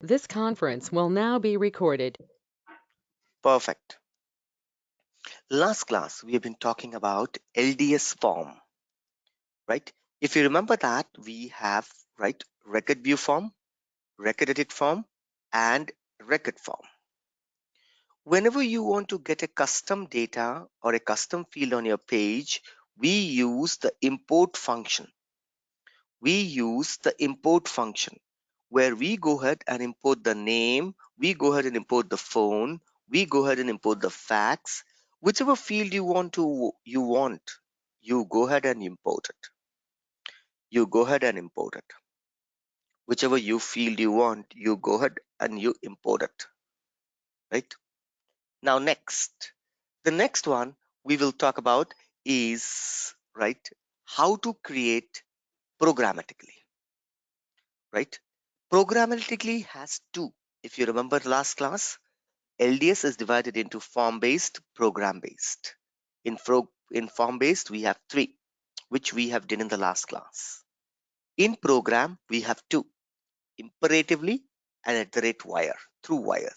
This conference will now be recorded. Perfect. Last class, we have been talking about LDS form, right? If you remember that, we have, right, record view form, record edit form, and record form. Whenever you want to get a custom data or a custom field on your page, we use the import function. We use the import function where we go ahead and import the name, we go ahead and import the phone, we go ahead and import the fax, whichever field you go ahead and import it. You go ahead and import it. Whichever field you want, you go ahead and you import it. Right? Now the next one we will talk about is how to create programmatically. Right? Programmatically has two. If you remember last class, LDS is divided into form-based, program-based. In form-based, we have three, which we have done in the last class. In program, we have two, imperatively and at the rate wire, through wire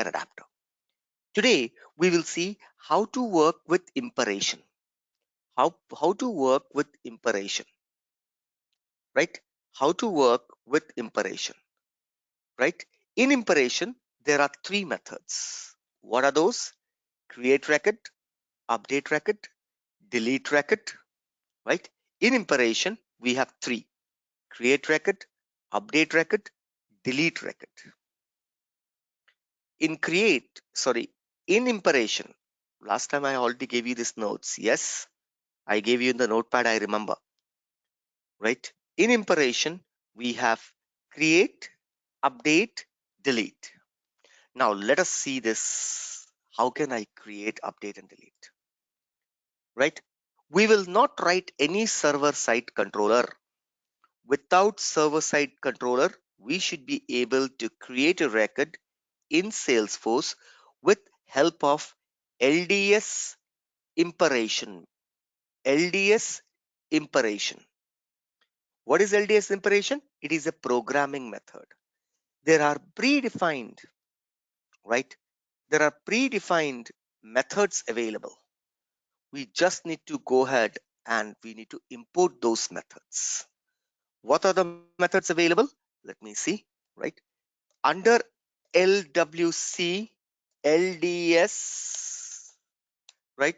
adapter. Today, we will see how to work with imperation. How to work with imperation, right? How to work with imperation, right? In imperation, there are three methods. What are those? Create record, update record, delete record, right? In imperation, we have three: create record, update record, delete record. In imperation, last time I already gave you these notes. Yes, I gave you in the notepad, I remember, right? In imperation, we have create, update, delete. Now let us see this. How can I create, update, and delete? Right? We will not write any server-side controller. Without server-side controller, we should be able to create a record in Salesforce with help of LDS imperation. LDS imperation. What is LDS imperation? It is a programming method. There are predefined, right? There are predefined methods available. We just need to go ahead and we need to import those methods. What are the methods available? Let me see, right? Under LWC, LDS, right?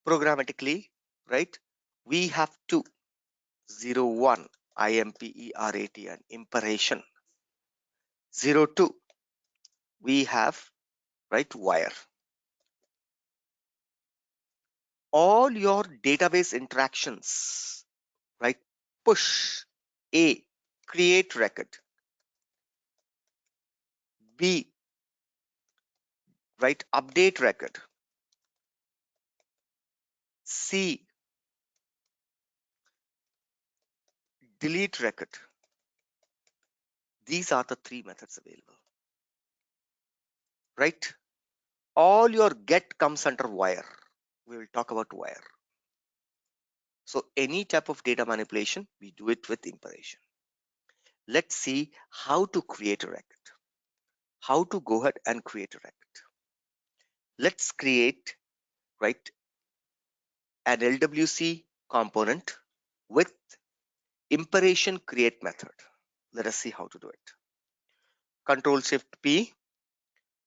Programmatically, right? We have two, 01, IMPERAT and imperation. 02, we have, right, wire. All your database interactions, right? Push, A, create record. B, right, update record. C, delete record. These are the three methods available, right? All your get comes under wire. We will talk about wire. So any type of data manipulation, we do it with imperation. Let's see how to create a record. How to go ahead and create a record. Let's create, right, an LWC component with imperation create method. Let us see how to do it. Control Shift P,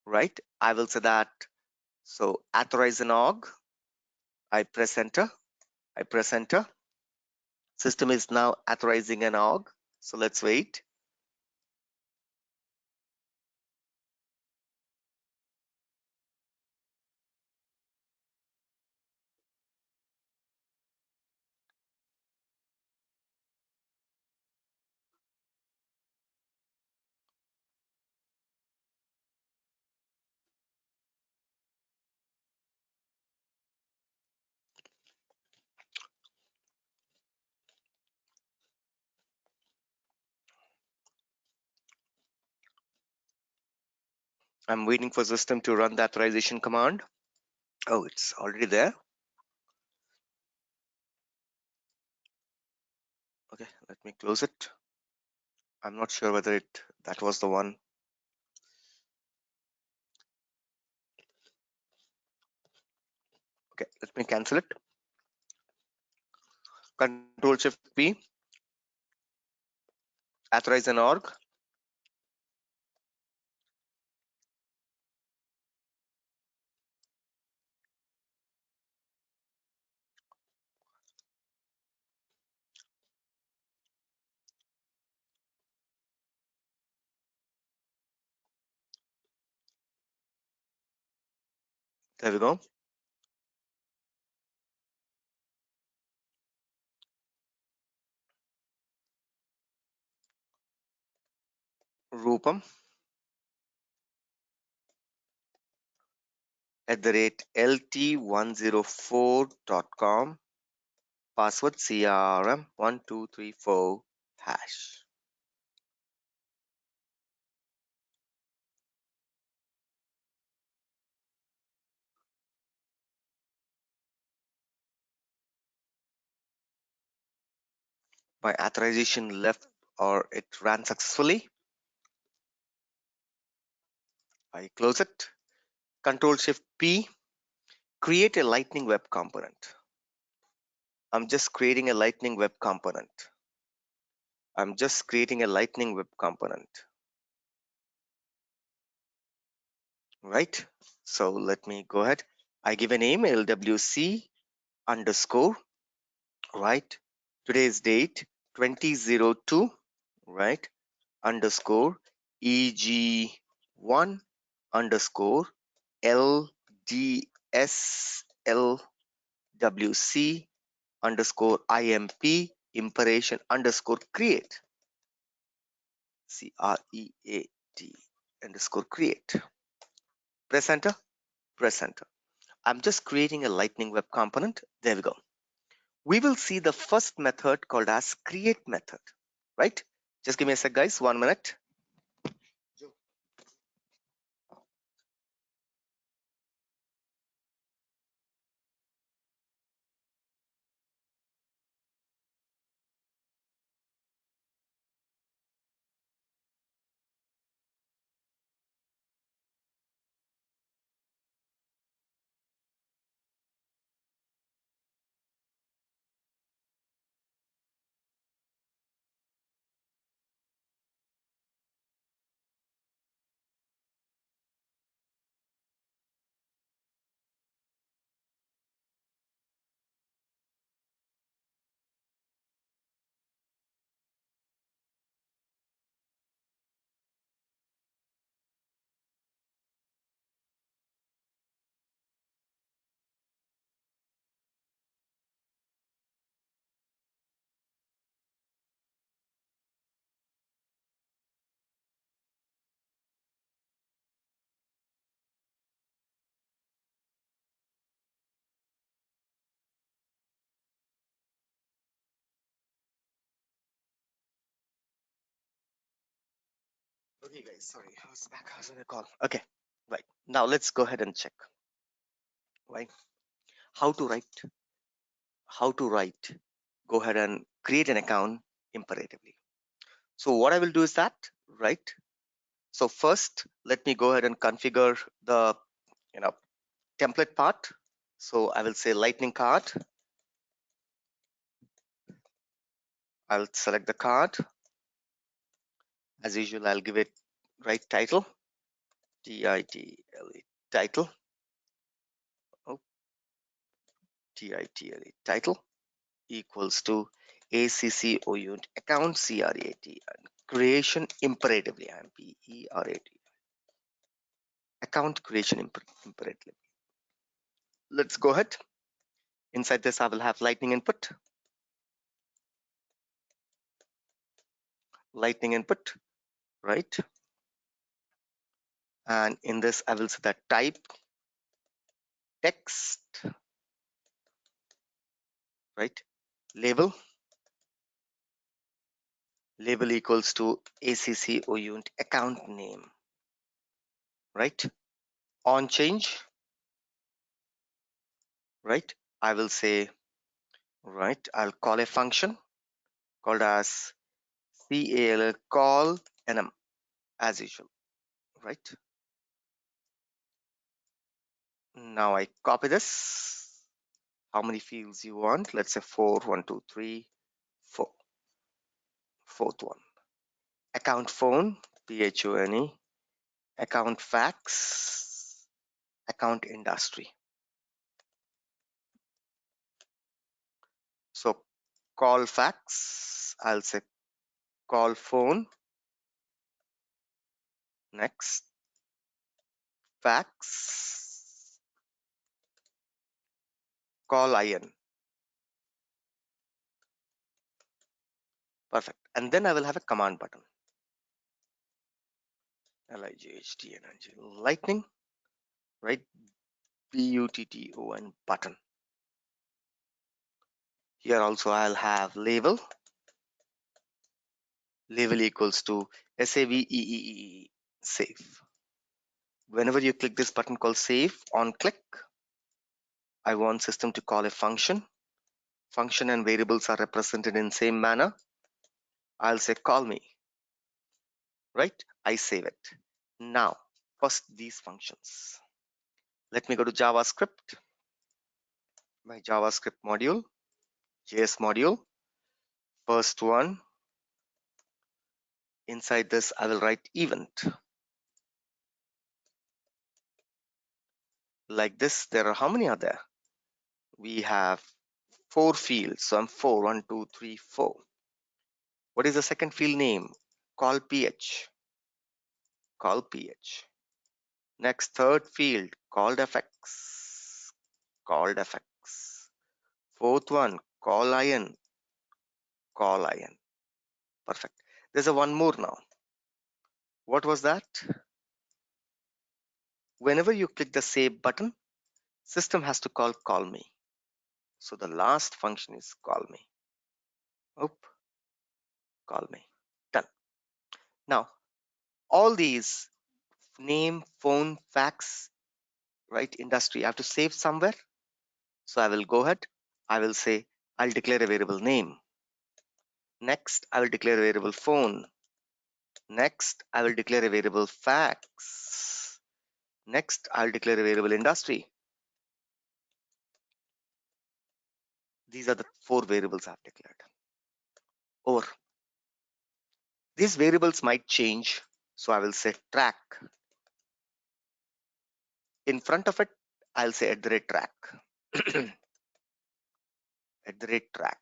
right? I will say that. So authorize an org. I press enter. I press enter. System is now authorizing an org. So let's wait. I'm waiting for system to run the authorization command. Oh, it's already there. Okay, let me close it. I'm not sure whether that was the one. Okay, let me cancel it. Control Shift P, authorize an org. There we go. Rupam @lt104.com. Password CRM1234#. My authorization left, or it ran successfully. I close it. Control Shift P, create a Lightning Web Component. I'm just creating a Lightning Web Component. Right? So let me go ahead. I give a name, LWC underscore, right? Today's date 2002, right? Underscore EG1 underscore LDS LWC underscore IMP imperation underscore create CREAT underscore create. Press enter. Press enter. I'm just creating a Lightning Web Component. There we go. We will see the first method called as create method, right? Just give me a sec, guys. 1 minute. Okay, guys. Sorry, I was back. I was on a call. Okay, right. Now let's go ahead and check. Right, how to write. Go ahead and create an account imperatively. So what I will do is that, right? So first, let me go ahead and configure the template part. So I will say Lightning card. I'll select the card. As usual, I'll give it right title, TITLE title. Oh, TITLE title equals to ACCO unit account CRAT and creation imperatively and PERAT account creation imperatively. Let's go ahead. Inside this, I will have Lightning input, right? And in this, I will say that type text, right? Label equals to ACCO unit account name, right? On change, right? I will say, right, I'll call a function called as CALL, call NM, as usual, right? Now I copy this. How many fields you want? Let's say 4, 1, 2, 3, 4. Fourth one. Account phone, PHONE. Account fax, account industry. So call fax, I'll say call phone. Next, fax, call IN. Perfect. And then I will have a command button. LIGHTNIG, lightning, right? BUTTON button. Here also I'll have label. Label equals to SAVEEE, save. Whenever you click this button called save, on click, I want system to call a function. Function and variables are represented in same manner. I'll say call me, right? I save it. Now, first these functions. Let me go to JavaScript, my JavaScript module, JS module. First one, inside this, I will write event. Like this, there are, how many are there? We have 4 fields. So I'm 4, 1, 2, 3, 4. What is the second field name? Call PH. Call PH. Next, third field, called FX. Called FX. Fourth one, call IN. Call IN. Perfect. There's a one more now. What was that? Whenever you click the save button, system has to call me. So the last function is call me. Oop, call me. Done. Now, all these name, phone, fax, right, industry, I have to save somewhere. So I will go ahead. I will say, I'll declare a variable name. Next, I will declare a variable phone. Next, I will declare a variable fax. Next, I'll declare a variable industry. These are the 4 variables I've declared. Or these variables might change. So I will say track. In front of it, I'll say @track. @track.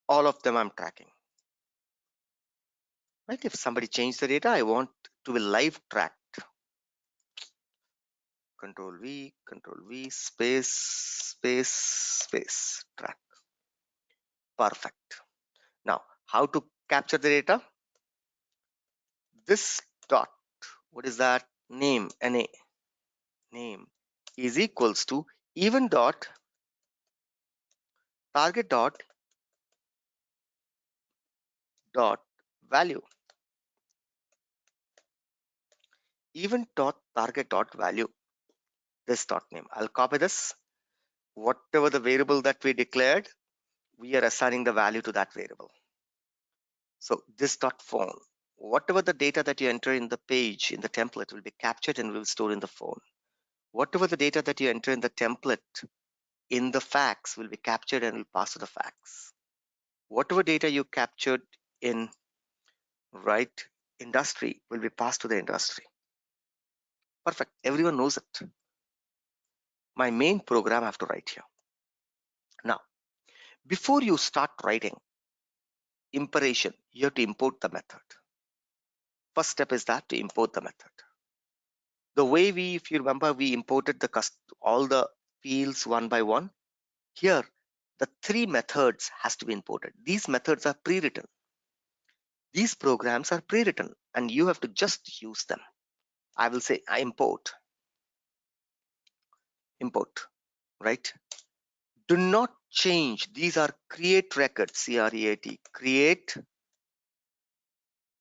All of them I'm tracking. Right? If somebody changed the data, I want to be live tracked. Control V, space, space, space, track. Perfect. Now, how to capture the data? This dot, what is that? Name, NA, name is equals to event dot target dot value. Event dot target dot value. This dot name. I'll copy this. Whatever the variable that we declared, we are assigning the value to that variable. So this dot phone. Whatever the data that you enter in the page in the template will be captured and will store in the phone. Whatever the data that you enter in the template in the fax will be captured and will pass to the fax. Whatever data you captured in right industry will be passed to the industry. Perfect. Everyone knows it. My main program I have to write here. Now, before you start writing impartation, you have to import the method. First step is that to import the method. The way we, if you remember, we imported all the fields one by one. Here, the 3 methods has to be imported. These methods are pre-written. These programs are pre-written and you have to just use them. I will say I import, right? Do not change. These are create records, C-R-E-A-T, create,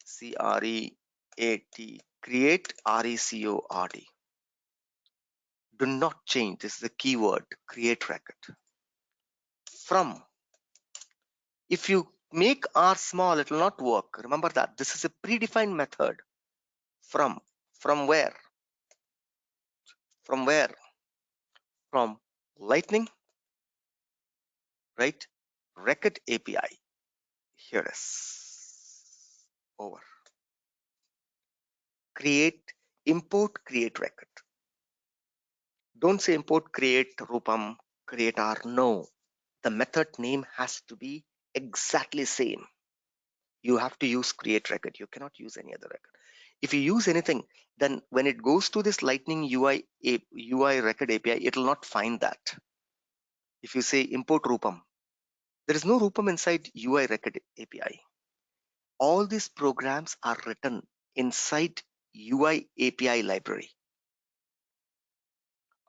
C-R-E-A-T, create, R-E-C-O-R-D. Do not change. This is the keyword, create record. from. If you make R small, it will not work. Remember that this is a predefined method. From where? From where? From Lightning, right? Record API. Here is over. Create, import, create record. Don't say import, create Rupam, create R. No, the method name has to be exactly same. You have to use create record. You cannot use any other record. If you use anything, then when it goes to this Lightning UI record API, it will not find that. If you say import Rupam, there is no Rupam inside UI record API. All these programs are written inside UI API library.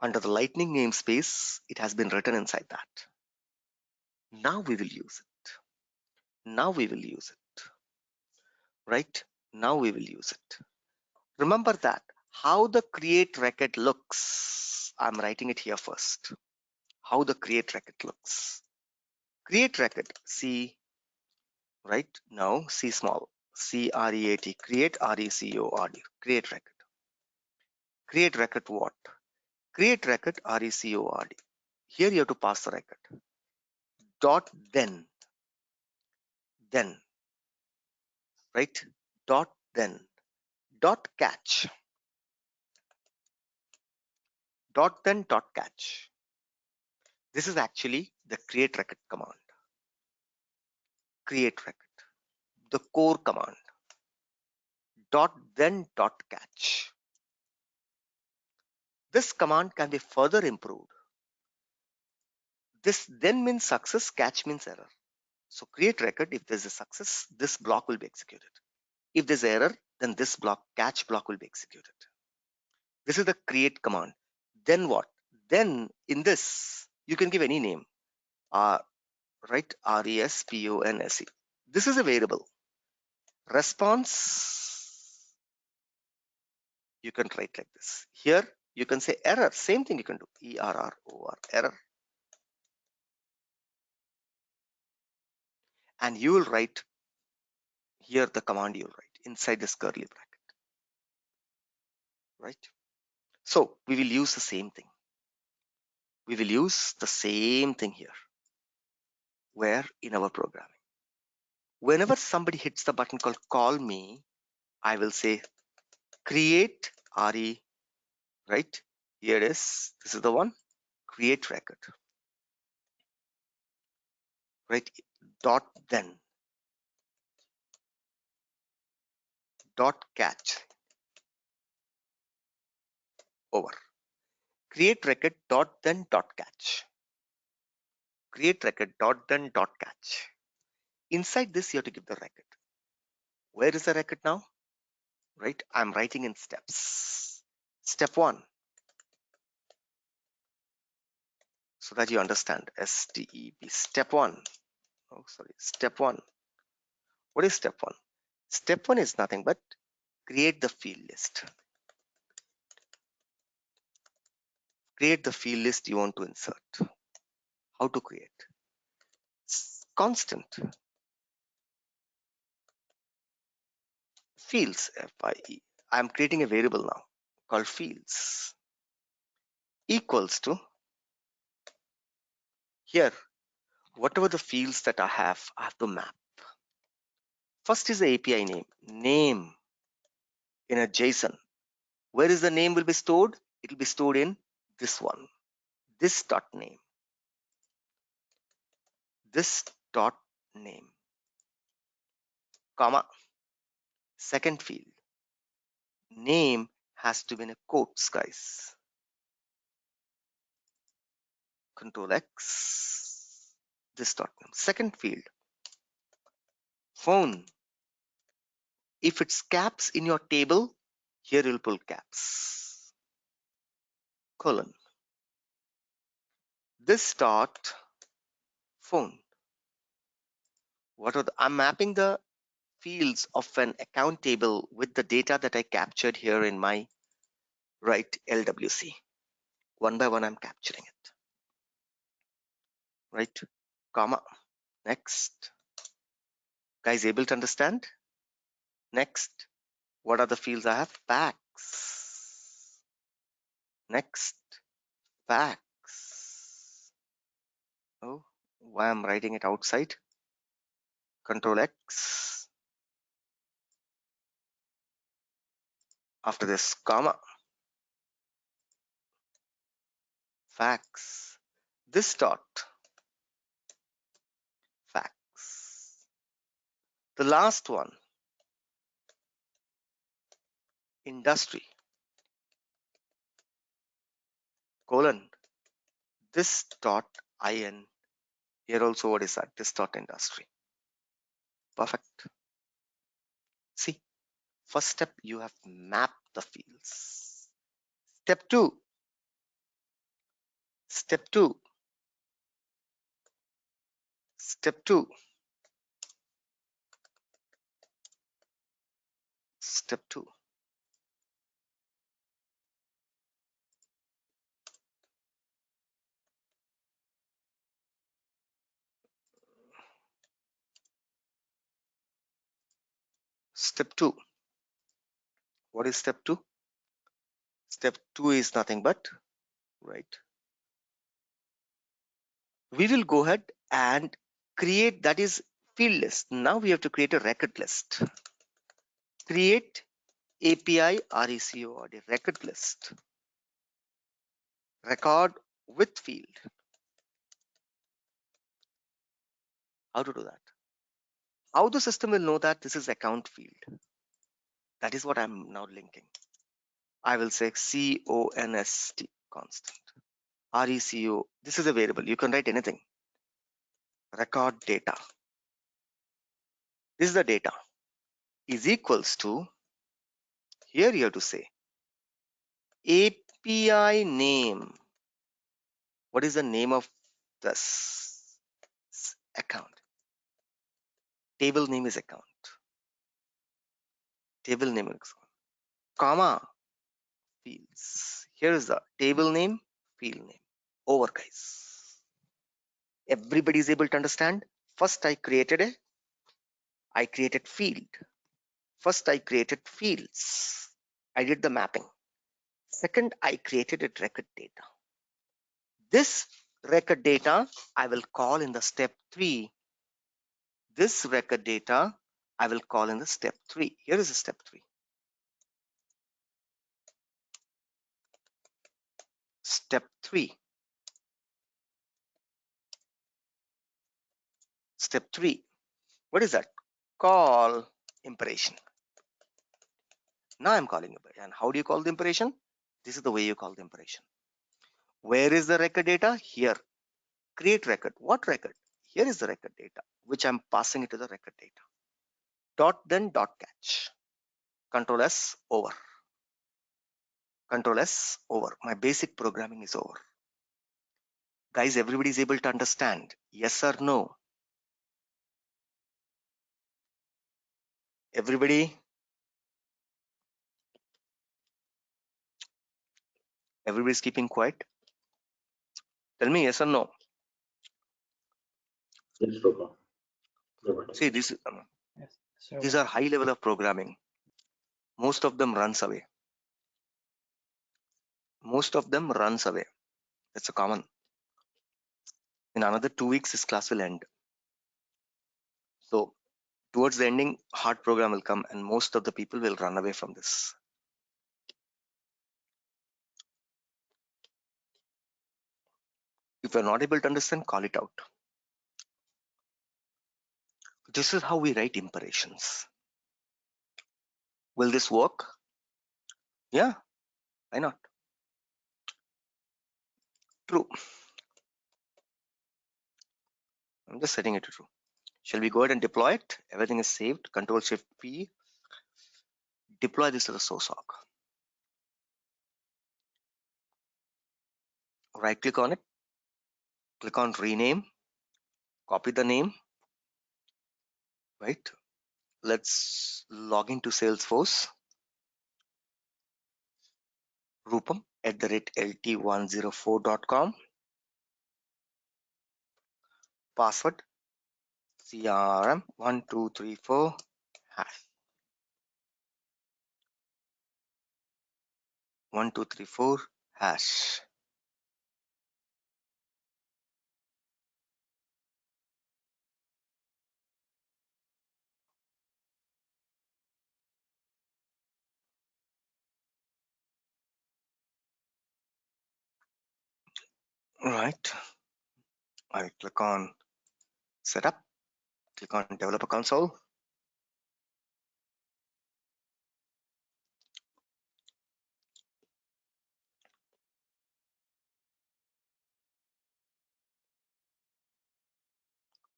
Under the Lightning namespace, it has been written inside that. Now we will use it. Now we will use it. Right? Now we will use it. Remember that how the create record looks. I'm writing it here first. How the create record looks. Create record, C, right? Now C small, CREAT, create RECORD, create record. Create record what? Create record RECORD. Here you have to pass the record. Dot then, right? Dot then, dot catch. Dot then, dot catch. This is actually the create record command. Create record, the core command. Dot then, dot catch. This command can be further improved. This then means success, catch means error. So create record, if there's a success, this block will be executed. If there's error, then this block, catch block will be executed. This is the create command. Then what? Then in this, you can give any name. Right? RESPONSE. This is a variable. Response, you can write like this. Here, you can say error. Same thing you can do. ERROR, error. And you will write here the command you will write inside this curly bracket. Right? So we will use the same thing. We will use the same thing here. Where? In our programming. Whenever somebody hits the button called call me, I will say create RE, right? Here it is. This is the one. Create record. Right? Dot then. Dot catch. Over. Create record dot then dot catch. Create record dot then dot catch. Inside this, you have to give the record. Where is the record now? Right? I'm writing in steps. Step 1. So that you understand. STEP. Step 1. Oh, sorry. Step 1. What is step 1? Step 1 is nothing but create the field list. Create the field list you want to insert. How to create? Constant. Fields, FIE. I'm creating a variable now called fields. Equals to, here, whatever the fields that I have to map. First is the API name. Name in a JSON. Where is the name will be stored? It will be stored in this one. This dot name. This dot name. Comma. Second field. Name has to be in a quotes, guys. Control X. This dot name. Second field. Phone. If it's caps in your table, here you'll pull caps. Colon. This dot phone. What are I'm mapping the fields of an account table with the data that I captured here in my right LWC. One by one, I'm capturing it. Right? comma. Next. Guys, able to understand? Next. What are the fields I have? Packs. Next. Packs. Oh, why I'm writing it outside? Control X. After this, comma. Facts. This dot. Facts. The last one. Industry. Colon. This dot in. Here also, what is that? This dot industry. Perfect. See, first step, you have mapped the fields. Step 2. Step 2. Step 2. Step 2. Step 2. What is step 2? Step 2 is nothing but, right? We will go ahead and create, that is field list. Now we have to create a record list. Create API RECORD record list. Record with field. How to do that? How the system will know that this is account field? That is what I'm now linking. I will say CONST, constant. RECO, this is a variable. You can write anything. Record data. This is the data. Is equals to, here you have to say API name. What is the name of this account? Table name is account. Table name is account. Comma fields. Here is the table name, field name. Over, guys. Everybody is able to understand? First I created field. First I created fields. I did the mapping. Second, I created a record data. This record data I will call in the step 3. This record data I will call in the step 3. Here is the step 3. Step 3. Step 3. What is that? Call impression. Now I'm calling impression. And how do you call the impression? This is the way you call the impression. Where is the record data? Here. Create record. What record? Here is the record data, which I'm passing it to the record data. Dot then dot catch. Control S, over. Control S, over. My basic programming is over. Guys, everybody is able to understand? Yes or no? Everybody? Everybody is keeping quiet? Tell me yes or no. Yes, Papa. See, this Yes, sir. these are high level of programming. Most of them runs away. Most of them runs away. That's a common. In another 2 weeks, this class will end. So towards the ending, hard program will come and most of the people will run away from this. If you're not able to understand, call it out. This is how we write imperations. Will this work? Yeah, why not? True. I'm just setting it to true. Shall we go ahead and deploy it? Everything is saved. Control Shift P. Deploy this to the source org. Right click on it. Click on rename. Copy the name. Right. Let's log into Salesforce. Rupam@lt104.com. password CRM1234 hash 1234 hash. Right. I click on setup, click on developer console.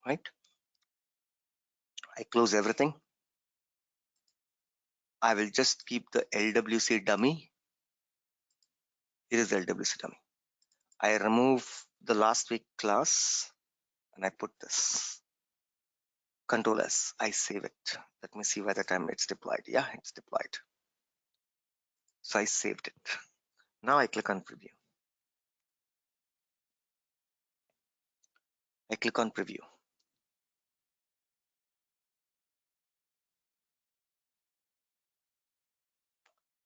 Right. I close everything. I will just keep the LWC dummy. Here is LWC dummy. I remove the last week class and I put this. Control S. I save it. Let me see by the time it's deployed. Yeah, it's deployed. So I saved it. Now I click on preview. I click on preview.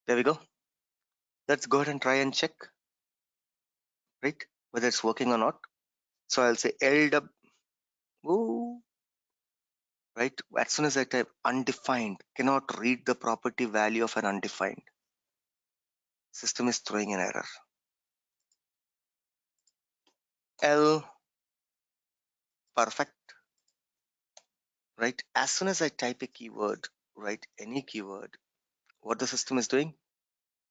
There we go. Let's go ahead and try and check, right, whether it's working or not. So I'll say LW, right? As soon as I type undefined, cannot read the property value of an undefined. System is throwing an error. L, perfect, right? As soon as I type a keyword, right, any keyword, what the system is doing,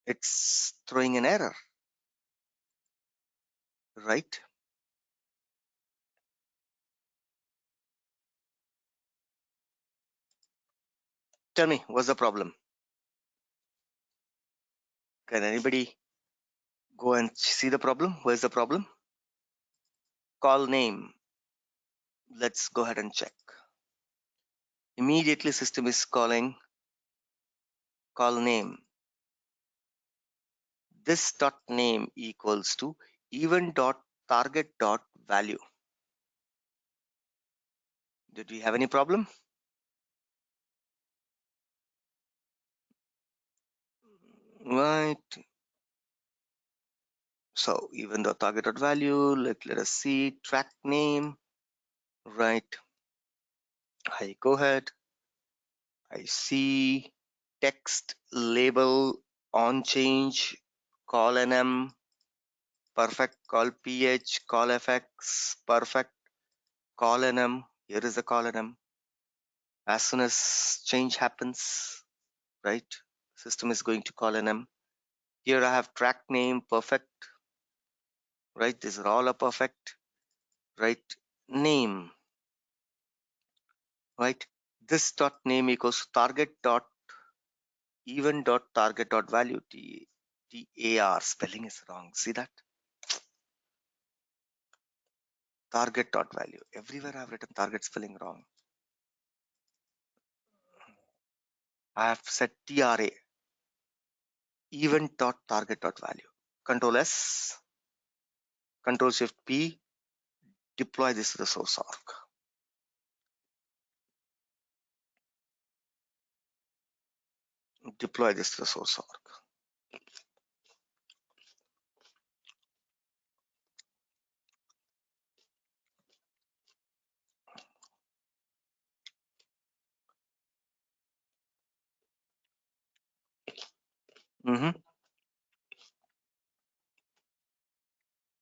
it's throwing an error, right? Tell me, what's the problem? Can anybody go and see the problem? Where's the problem? Call name. Let's go ahead and check. Immediately system is calling call name. This dot name equals to event dot target dot value. Did we have any problem? Right. So even the target dot value, let us see track name. Right. I go ahead. I see text label on change, call nm, perfect, call ph, call fx, perfect, call nm. Here is the call nm. As soon as change happens, right, system is going to call nm. Here I have track name, perfect, right? These are all a perfect, right? Name, right? This dot name equals target dot event dot target dot value. TAR spelling is wrong. See that? Target dot value. Everywhere I've written target spelling wrong. I have set TRA, event dot target dot value. Control S, Control Shift P, deploy this to the source org. Deploy this to the source org.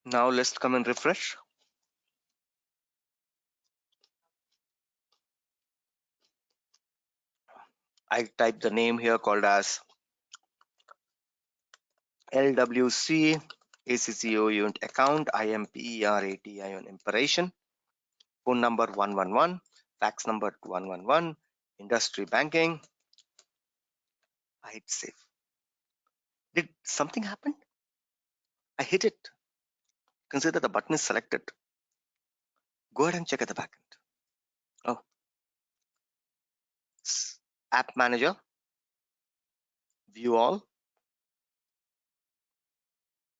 Now let's come and refresh. I type the name here called as LWC ACCO unit account IMPERATION imperation, phone number 111, fax number 111, industry banking. I hit save. Did something happen? I hit it. Consider the button is selected. Go ahead and check at the backend. Oh, app manager, view all,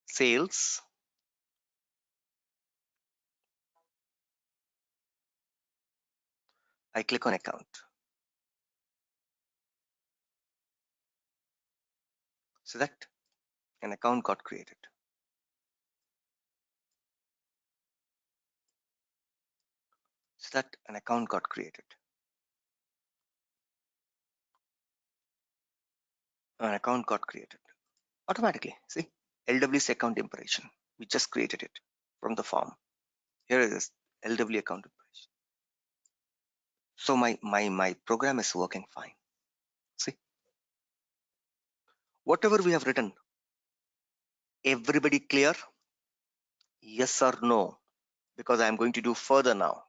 sales, I click on account. So that an account got created. So that an account got created. An account got created automatically. See, LWC account impression. We just created it from the form. Here it is, LW account impression. So my program is working fine. See, whatever we have written, everybody clear? Yes or no? Because I am going to do further now.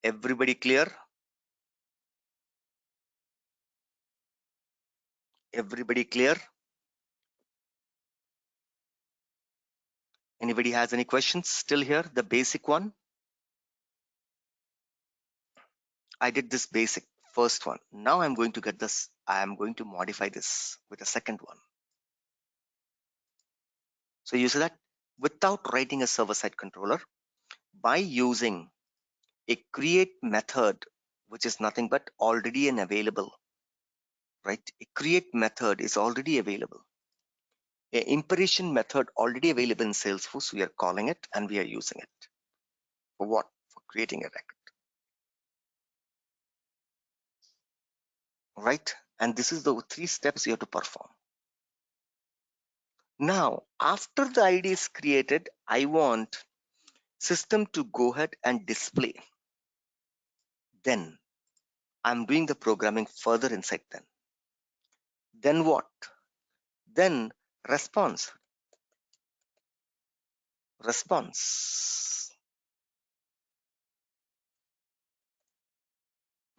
Everybody clear? Everybody clear? Anybody has any questions still here? The basic one. I did this basic first one. Now I'm going to get this. I am going to modify this with a second one. So you see that without writing a server-side controller, by using a create method, which is nothing but already an available, right? A create method is already available. A impression method already available in Salesforce, we are calling it and we are using it. For what? For creating a record, right? And this is the 3 steps you have to perform. Now, after the ID is created, I want system to go ahead and display. Then I'm doing the programming further inside then. Then what? Then response.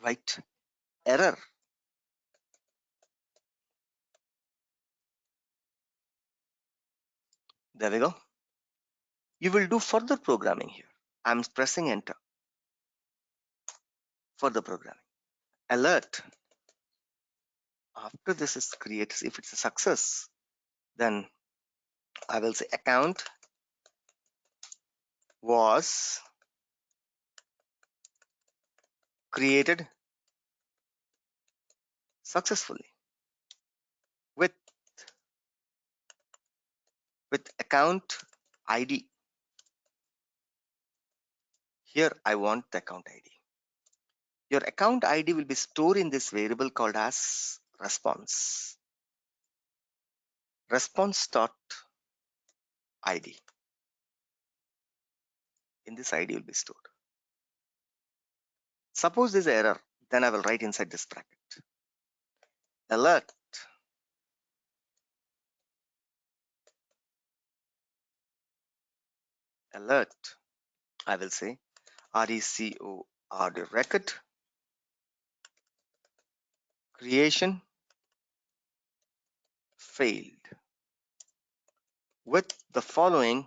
Right? Error. There we go. You will do further programming here. I'm pressing enter. Further programming. Alert. After this is created, if it's a success, then I will say account was created successfully with account ID. Here I want the account ID. Your account ID will be stored in this variable called as response. Response.id. In this ID will be stored. Suppose there's an error, then I will write inside this bracket. Alert. Alert. I will say record record creation failed with the following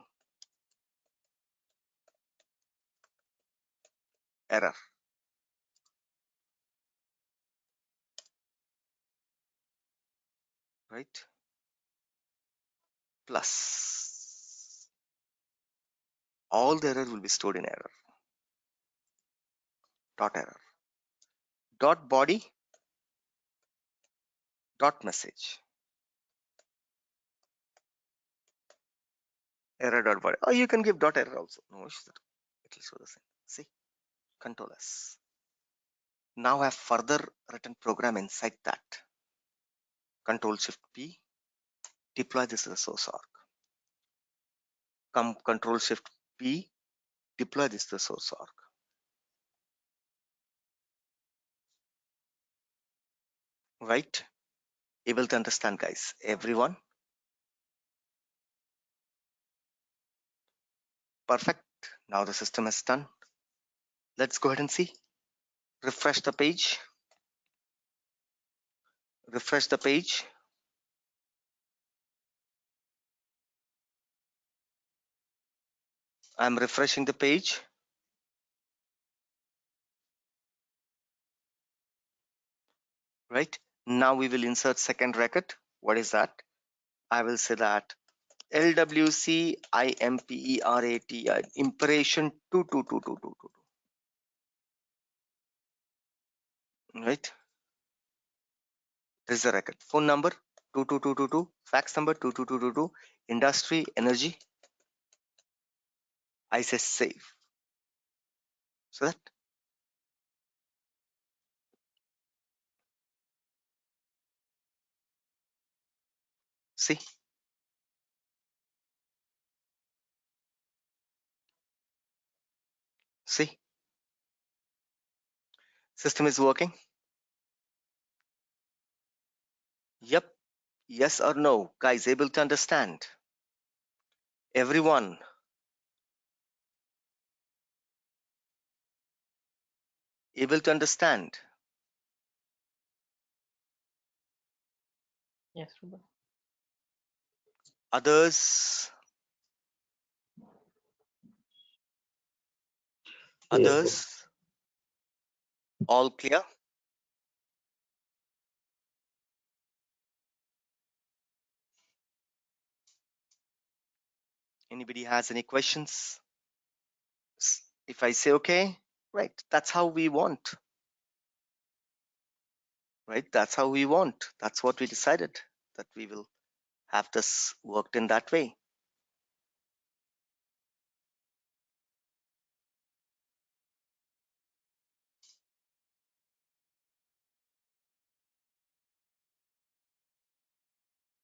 error. Right? Plus. All the error will be stored in error. Dot error. Dot body. Dot message. Error dot body. Oh, you can give dot error also. No issues. It will show the same. See, Control S. Now I have further written program inside that. Control Shift P. Deploy this to the source org. Control Shift P. Deploy this to the source org. Right? Able to understand, guys? Everyone? Perfect. Now the system is done. Let's go ahead and see. Refresh the page. Refresh the page. I'm refreshing the page. Right? Now we will insert second record. What is that? I will say that LWC IMPERATI impression 2222222. right? This is the record. Phone number 22222, fax number 22222, industry, energy. I say save. So that, see, see, system is working. Yep, yes or no, guys, able to understand? Everyone, able to understand? Yes, Ruba. Others, Yes, sir. others, all clear? Anybody has any questions? If I say okay, right, that's how we want, right? That's how we want. That's what we decided, that we will have this worked in that way.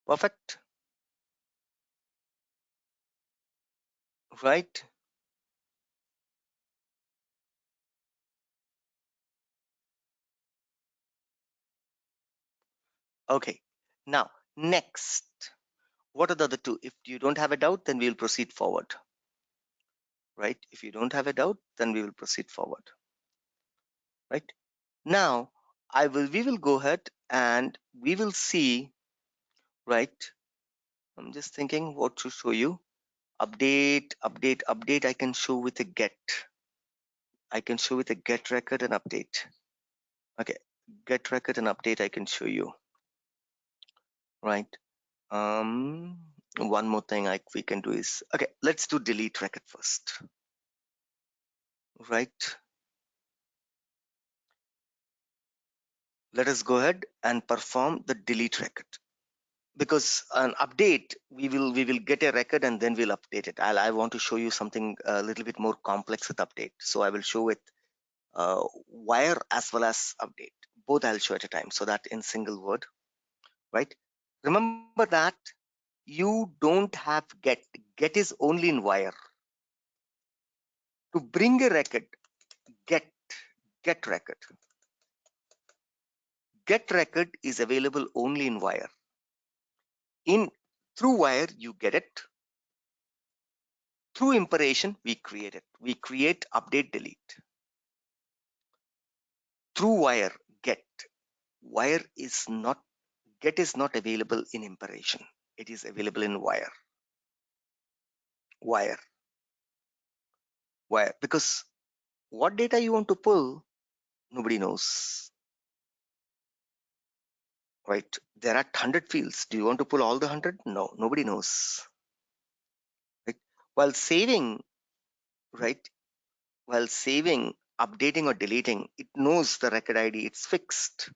Perfect, right? Okay, now next, what are the other two? If you don't have a doubt, then we will proceed forward, right? If you don't have a doubt, then we will proceed forward, right? Now, we will go ahead and we will see, right? I'm just thinking what to show you. Update, update, update. I can show with a get. I can show with a get record and update. Okay, get record and update. I can show you, right? One more thing we can do is, okay, let's do delete record first, right? Let us go ahead and perform the delete record, because an update, we will get a record and then we'll update it. I want to show you something a little bit more complex with update, so I will show it wire as well as update, both I'll show at a time, so that in single word, right? Remember that you don't have get is only in wire. To bring a record, get record, get record is available only in wire. In through wire you get it, through imperation we create it. We create, update, delete. Through wire, get, wire is not, get is not available in imperation. It is available in wire. Wire, wire, because what data you want to pull, nobody knows, right? There are 100 fields. Do you want to pull all the 100? No, nobody knows, right? While saving, right? While saving, updating or deleting, it knows the record ID. It's fixed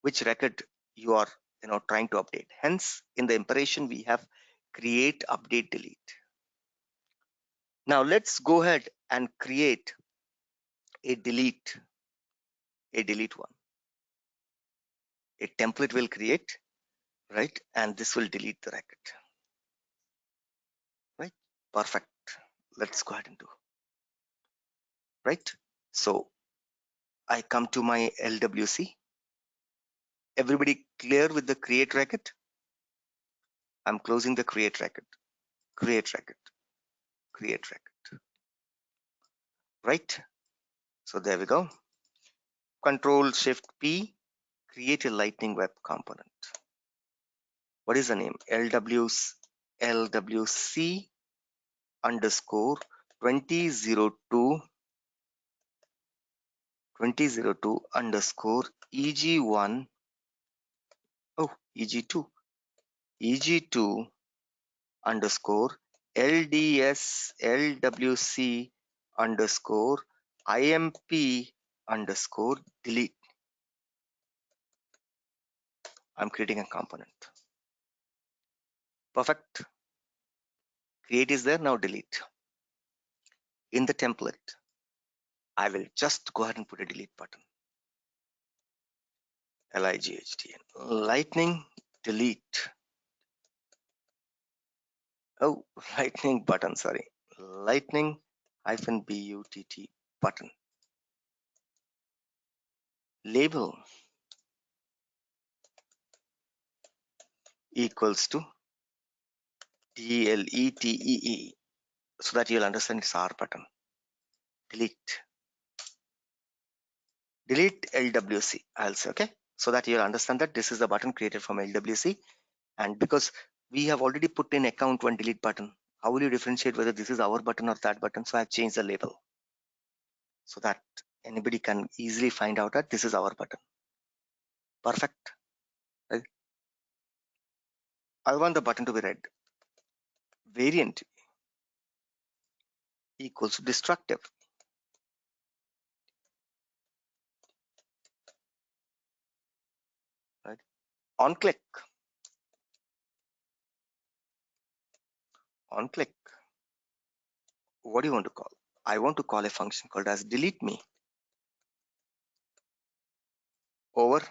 which record you are trying to update. Hence, in the imperation we have create, update, delete. Now let's go ahead and create a delete one. A template will create, right? And this will delete the record, right? Perfect. Let's go ahead and do, right? So I come to my LWC. Everybody clear with the create record? I'm closing the create record, create record, create record, right? So there we go. Control Shift P, create a lightning web component. What is the name? LWC underscore 2002 underscore EG1, oh, EG2 underscore LDS LWC underscore IMP underscore delete. I'm creating a component. Perfect. Create is there, now delete. In the template, I will just go ahead and put a delete button. LIGHTN. Lightning delete. Oh, lightning button, sorry. Lightning -butt button. Label equals to DLETEE, so that you'll understand it's R button. Delete. Delete LWC, I'll say, okay? So that you'll understand that this is the button created from LWC. And because we have already put in account one delete button, how will you differentiate whether this is our button or that button? So I've changed the label so that anybody can easily find out that this is our button. Perfect. Right? I want the button to be red. Variant equals to destructive. Right? On click. On click. What do you want to call? I want to call a function called as delete me over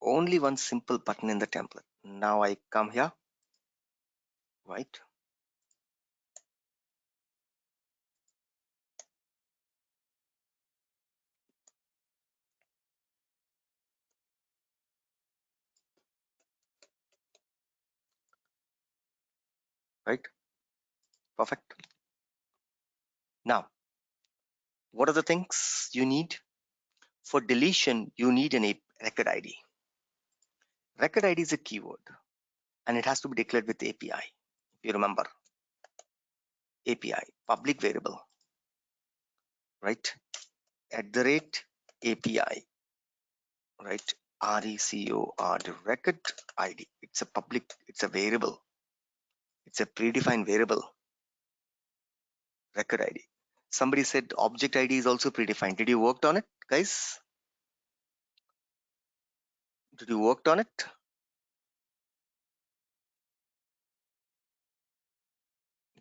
only one simple button in the template. Now I come here, right? Right? Perfect. Now, what are the things you need? For deletion, you need an record ID. Record ID is a keyword and it has to be declared with API. If you remember, API, public variable, right? @API, right? RECORD, record ID. It's a public, it's a variable. It's a predefined variable, record ID. Somebody said object ID is also predefined. Did you work on it, guys? Did you work on it?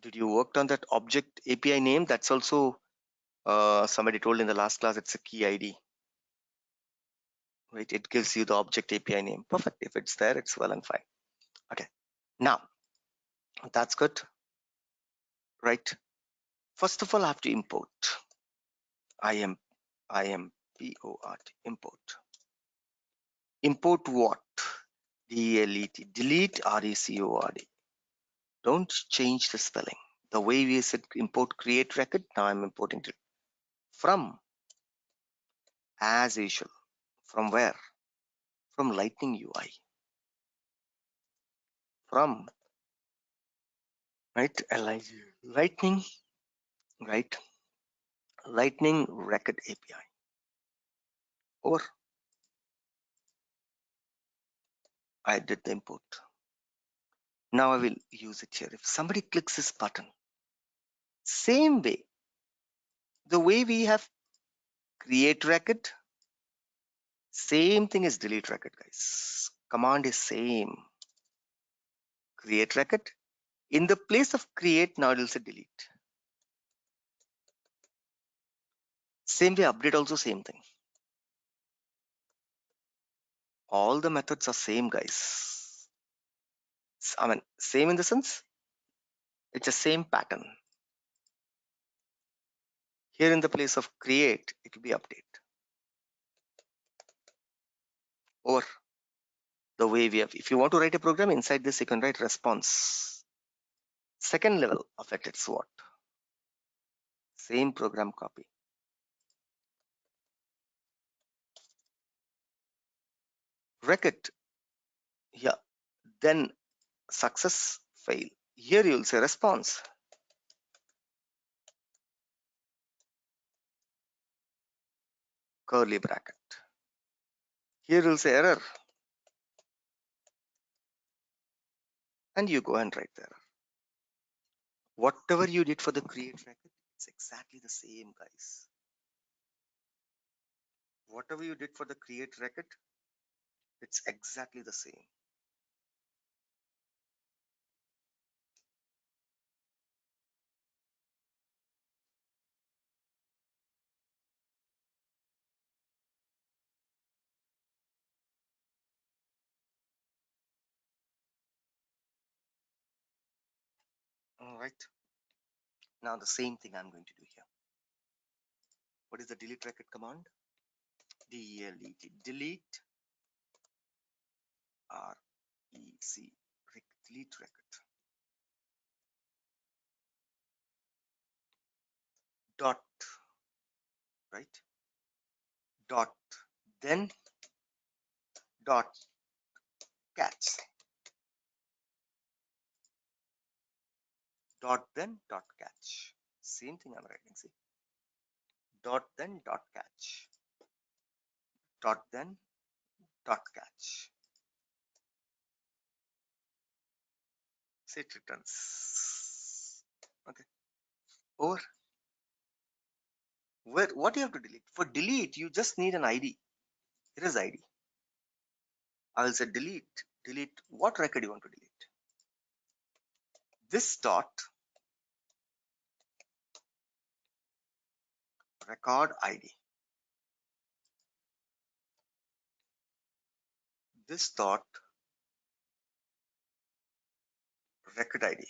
Did you work on that object API name? That's also somebody told in the last class it's a key ID. Right? It gives you the object API name. Perfect. If it's there, it's well and fine. Okay. Now, that's good. Right? First of all, I have to import. IMPORT, import. Import what? DLET, delete RECORD. Don't change the spelling. The way we said import create record, now I'm importing it from, as usual. From where? From Lightning UI. From, right? Lightning, right? Lightning record API. Or I did the import. Now I will use it here. If somebody clicks this button, same way, the way we have create record, same thing as delete record, guys. Command is same. Create record. In the place of create, now it will say delete. Same way, update also same thing. All the methods are same, guys. I mean, same in the sense, it's the same pattern. Here in the place of create, it will be update. Or the way we have, if you want to write a program inside this, you can write response. Second level of it, it's what? Same program copy. Record. Yeah. Then success, fail. Here you will say response. Curly bracket. Here you will say error. And you go and write the error. Whatever you did for the create record, it's exactly the same, guys. Whatever you did for the create record, it's exactly the same. All right. Now the same thing I'm going to do here. What is the delete record command? delete, delete delete record dot, right, dot, then dot catch, dot, then dot catch. Same thing I'm writing, see, dot, then dot catch, dot, then dot catch. See, it returns. Okay. Or where, what you have to delete? For delete, you just need an ID. Here is ID. I will say delete. Delete what record you want to delete? This dot record ID. This dot record ID.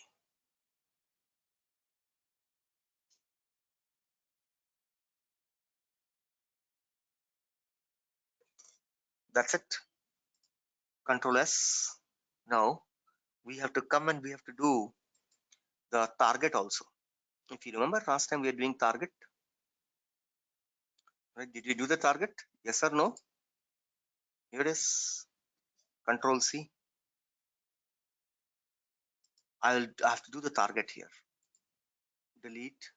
That's it. Control S. Now we have to come and we have to do the target also. If you remember last time we are doing target, right? Did we do the target? Yes or no? Here it is. Control C. I have to do the target here. Delete.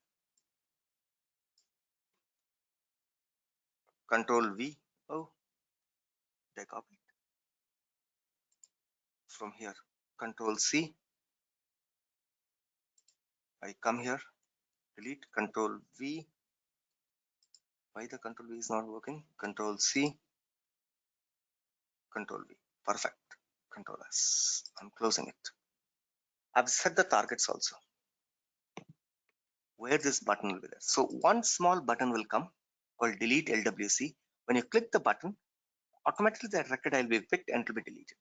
Control V. Oh, they copied from here. Control C. I come here. Delete. Control V. Why the control V is not working? Control C. Control V. Perfect. Control S. I'm closing it. I've set the targets also where this button will be there. So one small button will come called delete LWC. When you click the button, automatically that record will be picked and will be deleted.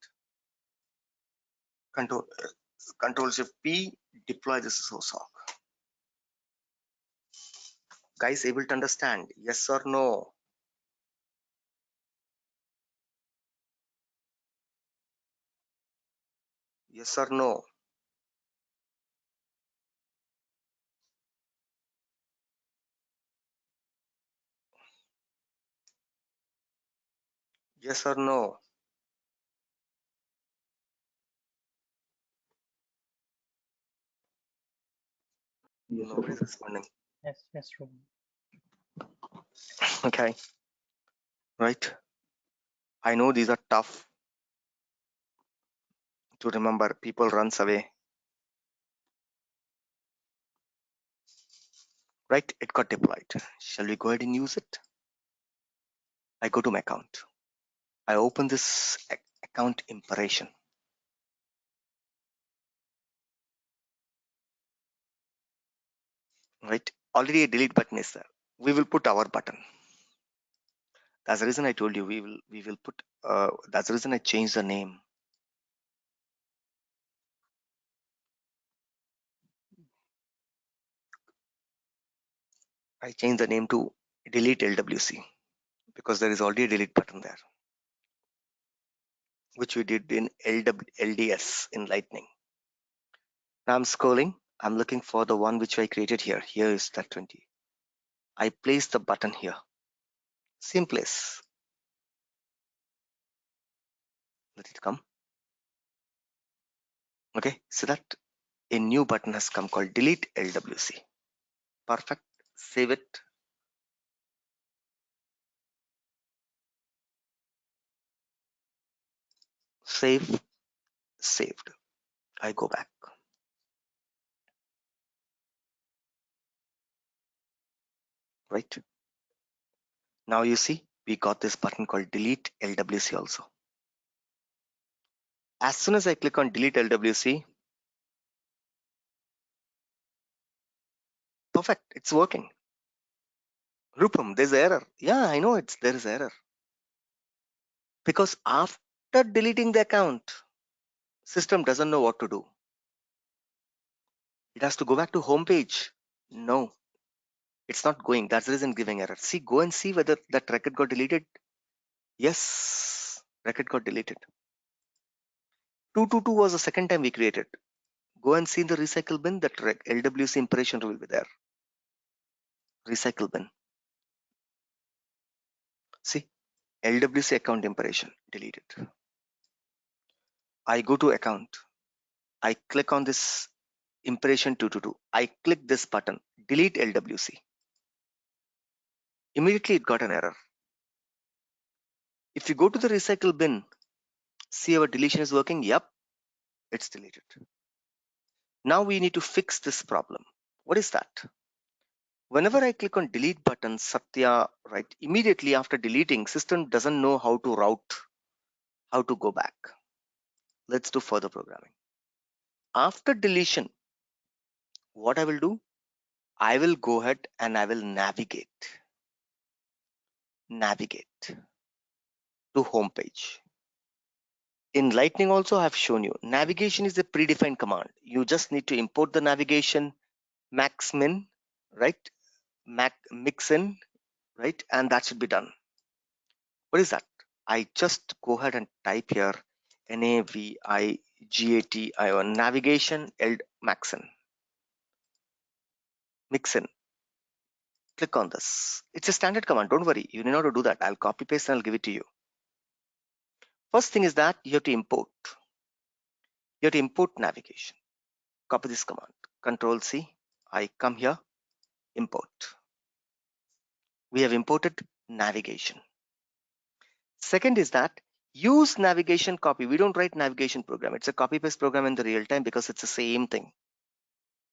Control Shift P, deploy this SOSOC. Guys, able to understand? Yes or no? Yes or no? Yes or no? Yes, Nobody's responding. yes, Rohan. Okay. Right. I know these are tough to remember. People runs away. Right. It got deployed. Shall we go ahead and use it? I go to my account. I open this account impression. Right. Already a delete button is there. We will put our button. That's the reason I told you we will put. That's the reason I changed the name. I changed the name to delete LWC because there is already a delete button there, which we did in LDS in Lightning. Now I'm scrolling. I'm looking for the one which I created here. Here is that 20. I place the button here. Same place. Let it come. Okay, so that a new button has come called delete LWC. Perfect. Save it. Save. Saved. I go back. Right. Now you see we got this button called delete LWC also. As soon as I click on delete LWC, perfect, it's working. Rupam, there's error. Yeah, I know there is error. Because after deleting the account, system doesn't know what to do. It has to go back to home page. No, it's not going. That's the reason giving error. See, go and see whether that record got deleted. Yes, record got deleted. 222 was the second time we created. Go and see in the recycle bin that LWC impression will be there. Recycle bin. See, LWC account impression deleted. I go to account. I click on this impression 222. I click this button, delete LWC. Immediately it got an error. If you go to the recycle bin, see our deletion is working. Yep, it's deleted. Now we need to fix this problem. What is that? Whenever I click on delete button, Satya, right, immediately after deleting, system doesn't know how to route, how to go back. Let's do further programming. After deletion, what I will do? I will go ahead and I will navigate to home page. In Lightning also I have shown you, navigation is a predefined command. You just need to import the navigation max min, right? Mix in, right? And that should be done. What is that? I just go ahead and type here navigation navigation maxin mixin. Click on this. It's a standard command. Don't worry. You need not to do that. I'll copy paste and I'll give it to you. First thing is that you have to import. You have to import navigation. Copy this command. Control C. I come here. Import. We have imported navigation. Second is that use navigation copy. We don't write navigation program. It's a copy paste program in the real time because it's the same thing.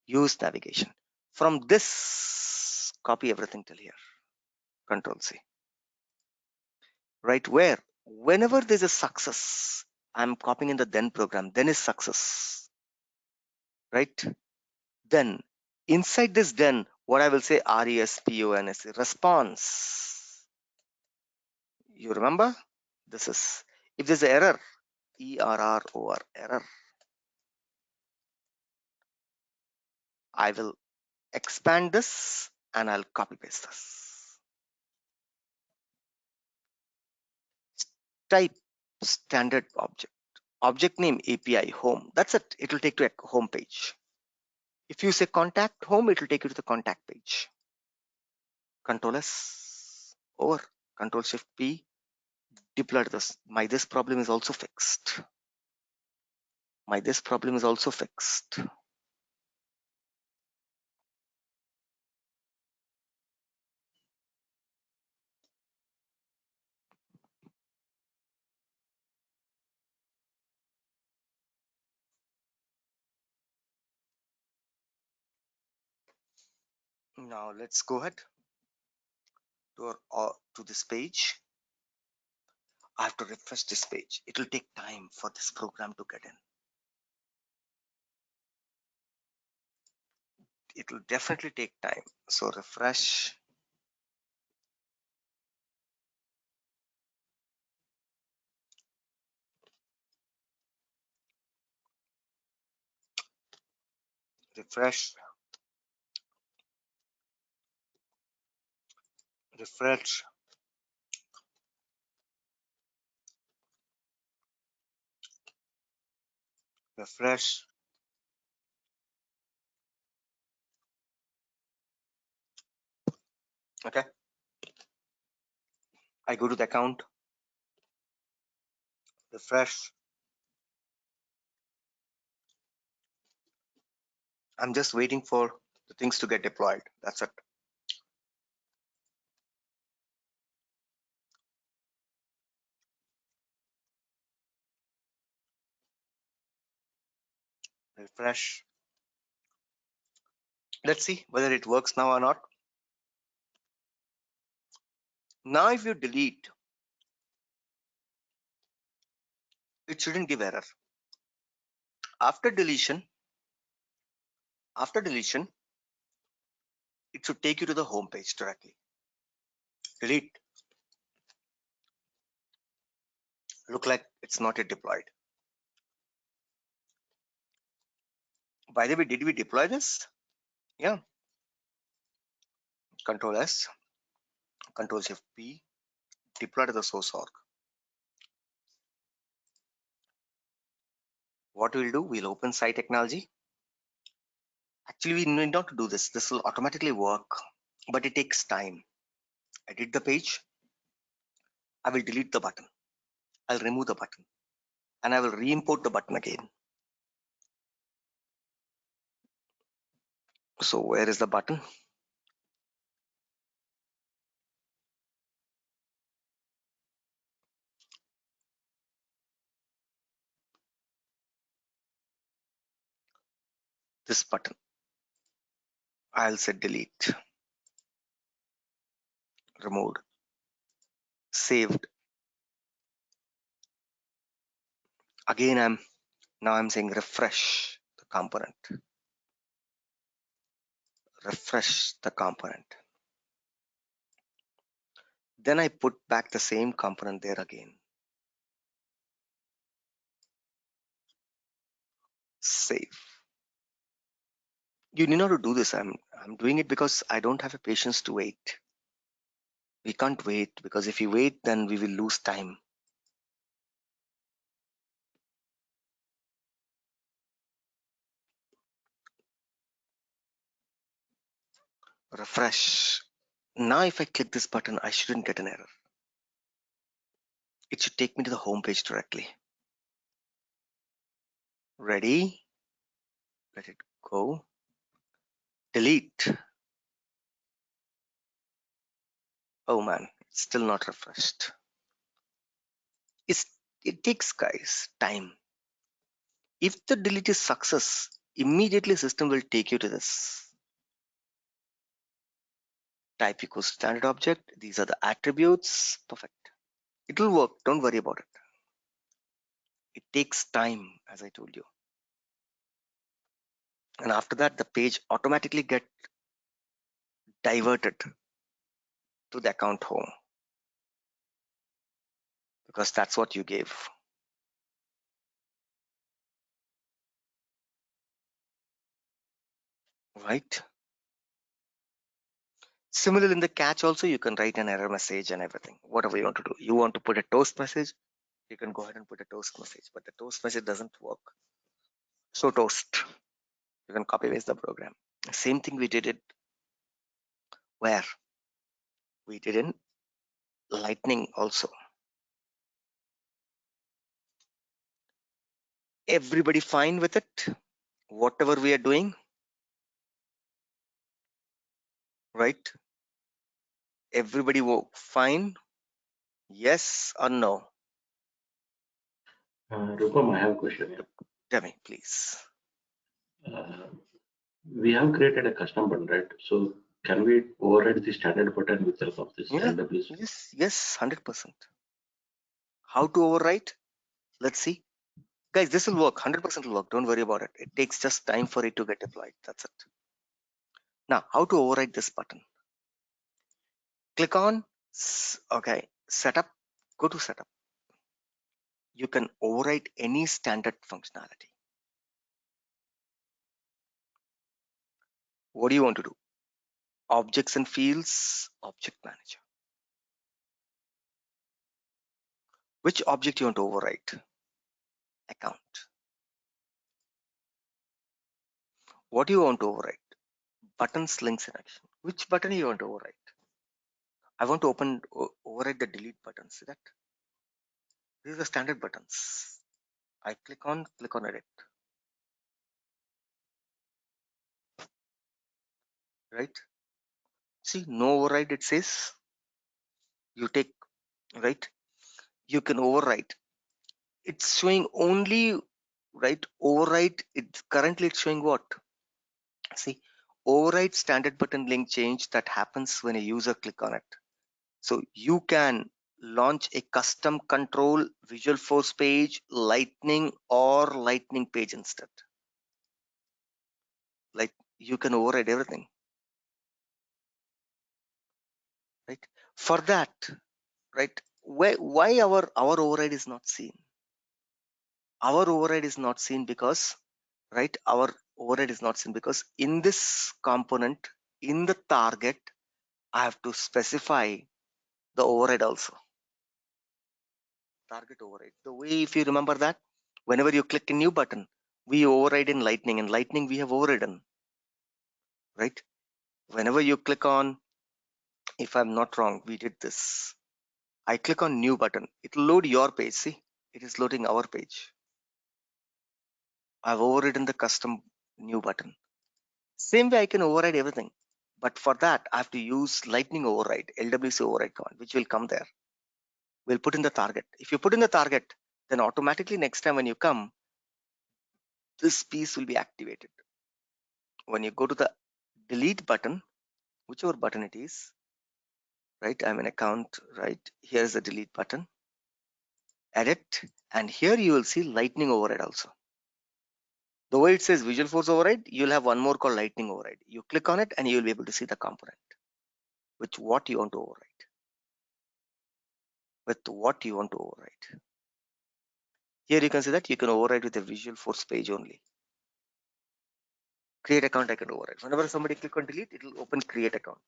Use navigation. From this, copy everything till here. Control C. Right where? Whenever there's a success, I'm copying in the then program. Then is success. Right? Then inside this then, what I will say RESPONS, response. You remember? This is, if there's an error, ERROR, error, I will expand this and I'll copy paste this. Type standard object name API home. That's it. It will take to a home page. If you say contact home, it will take you to the contact page. Control S over, Control Shift P, deploy this. This problem is also fixed. This problem is also fixed. Now let's go ahead to this page. I have to refresh this page. It will take time for this program to get in. It will definitely take time. So refresh. Refresh. Refresh. Refresh. Okay. I go to the account. Refresh. I'm just waiting for the things to get deployed. That's it. Refresh. Let's see whether it works now or not. Now if you delete, it shouldn't give error. After deletion, it should take you to the home page directly. Delete. Look like it's not yet deployed. By the way, did we deploy this? Yeah. Control S, Control Shift P, deploy to the source org. What we'll do, we'll open site technology. Actually, we need not to do this. This will automatically work, but it takes time. Edit the page. I will delete the button. I'll remove the button. And I will re-import the button again. So where is the button? This button. I'll say delete. Removed. Saved. Again, I'm saying refresh the component. Refresh the component. Then I put back the same component there again. Save. You need not to do this. I'm doing it because I don't have a patience to wait. We can't wait, because if we wait, then we will lose time. Refresh. Now if I click this button, I shouldn't get an error. It should take me to the home page directly. Ready? Let it go. Delete. Oh man, it's still not refreshed. It takes, guys, time. If the delete is success, immediately system will take you to this. Type equals standard object. These are the attributes. Perfect. It will work. Don't worry about it. It takes time, as I told you. And after that, the page automatically get diverted to the account home, because that's what you gave. Right? Similarly, in the catch also, you can write an error message and everything, whatever you want to do. You want to put a toast message, you can go ahead and put a toast message, but the toast message doesn't work. So toast, you can copy paste the program. Same thing we did it where? We did in Lightning also. Everybody fine with it? Whatever we are doing, right? Everybody fine? Yes or no? Rupam, I have a question. Tell me, please. We have created a custom button, right? So can we override the standard button with help of this Yeah. LWC? Yes, 100%. How to overwrite? Let's see. Guys, this will work. 100% will work. Don't worry about it. It takes just time for it to get deployed. That's it. Now, how to override this button? Click on, setup. Go to setup. You can override any standard functionality. What do you want to do? Objects and fields, object manager. Which object you want to overwrite? Account. What do you want to overwrite? Buttons, links, and action. Which button you want to overwrite? I want to override the delete button. See that? These are the standard buttons. I click on edit. Right? See, no override, it says. You take, right? You can overwrite. It's showing only, right? Override, currently it's showing what? See, override standard button link change that happens when a user click on it. So you can launch a custom control Visualforce page, Lightning or Lightning page instead. Like you can override everything, right? For that, right? Why our override is not seen? Our override is not seen because, right? Our override is not seen because in this component, in the target, I have to specify the override also. Target override. The way, if you remember that, whenever you click a new button, we override in Lightning. In Lightning, we have overridden, right? Whenever you click on, if I'm not wrong, we did this. I click on new button. It will load your page. See, it is loading our page. I've overridden the custom new button. Same way I can override everything. But for that, I have to use Lightning override, LWC override command, which will come there. We'll put in the target. If you put in the target, then automatically next time when you come, this piece will be activated. When you go to the delete button, whichever button it is, right? I'm an account, right? Here's the delete button, edit, and here you will see Lightning override also. The way it says Visualforce override, you'll have one more called Lightning override. You click on it and you'll be able to see the component with what you want to override. With what you want to override. Here you can see that you can override with a Visualforce page only. Create account I can override. Whenever somebody click on delete, it will open create account.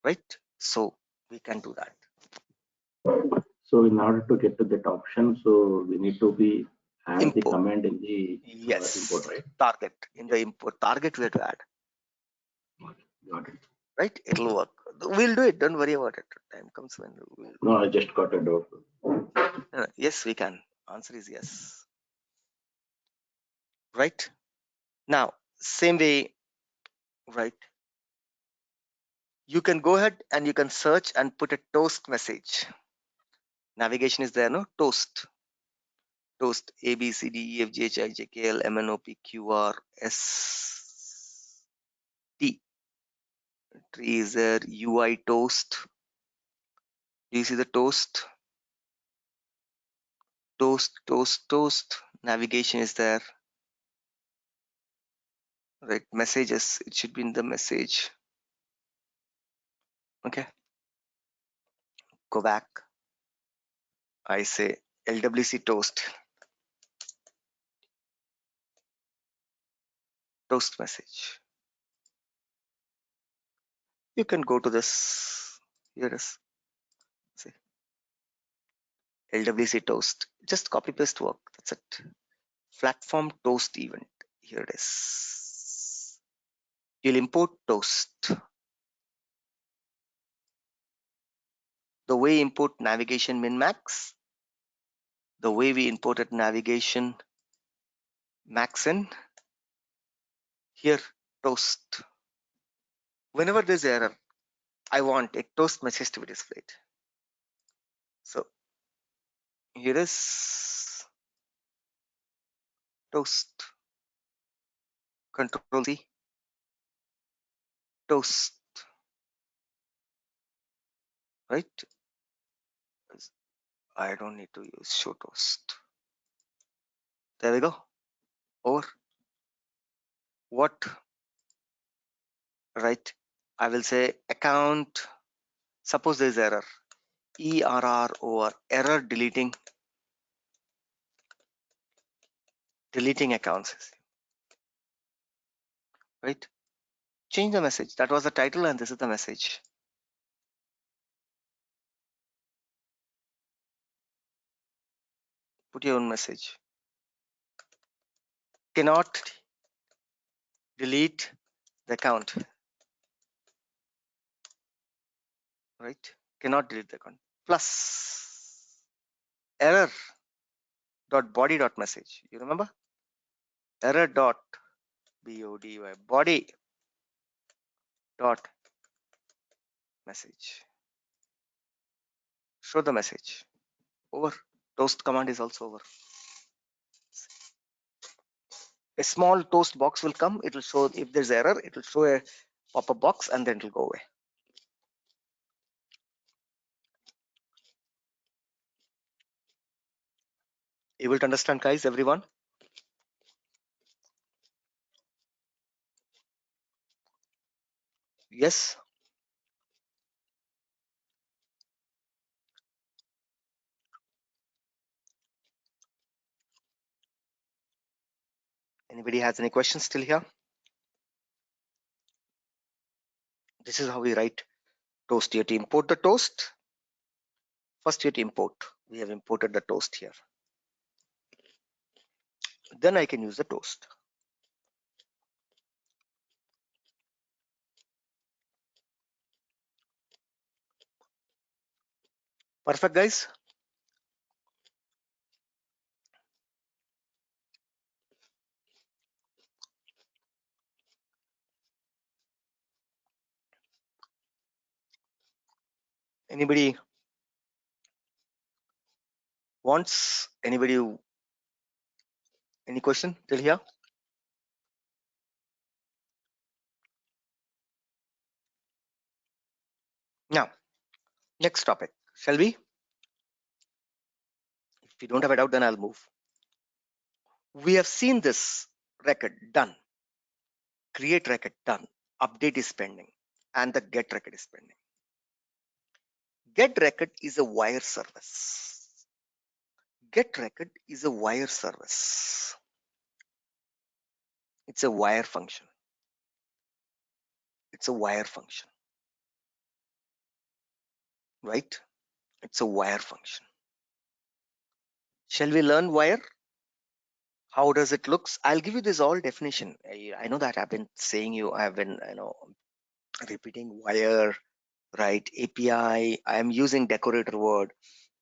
Right? So we can do that. So in order to get to that option, so we need to be add the Import. command in the Yes. import, right? Target. In the import target we have to add. Got it. Right? It'll work. We'll do it. Don't worry about it. Time comes when we'll. No, I just got a doubt. Yes, we can. Answer is yes. Right? Now, same way, right? You can go ahead and you can search and put a toast message. Navigation is there, no? Toast. Toast A B C D E F G H I J K L M N O P Q R S T. Tree is there. UI toast. Do you see the toast? Toast, toast, toast. Navigation is there. Right? Messages. It should be in the message. Okay. Go back. I say LWC toast. Toast message. You can go to this. Here it is. See. LWC toast. Just copy paste work. That's it. Platform toast event. Here it is. You'll import toast. The way import navigation min-max. The way we imported navigation max in. Here toast. Whenever there's error, I want a toast message to be displayed. So here is toast. Control C. Toast. Right? I don't need to use show toast. There we go. Over. What? Right? I will say account. Suppose there is error. ERR over error deleting accounts. Right? Change the message. That was the title and this is the message. Put your own message. Cannot delete the account. Right? Cannot delete the account. Plus error dot body dot message. You remember? Error dot body body dot message. Show the message. Over. Toast command is also over. A small toast box will come. It will show if there's error. It will show a pop-up box and then it will go away. Able to understand, guys, everyone? Yes? Anybody has any questions still here? This is how we write toast. You have to import the toast. First, you have to import. We have imported the toast here. Then I can use the toast. Perfect, guys? Anybody wants? Anybody? Any question till here? Now, next topic. Shall we? If you don't have a doubt, then I'll move. We have seen this record done. Create record done. Update is pending. And the get record is pending. Get record is a wire service. Get record is a wire service. It's a wire function. It's a wire function. Right? It's a wire function. Shall we learn wire? How does it looks? I'll give you this all definition. I know that I've been saying I've been repeating wire, right? API. I am using decorator word,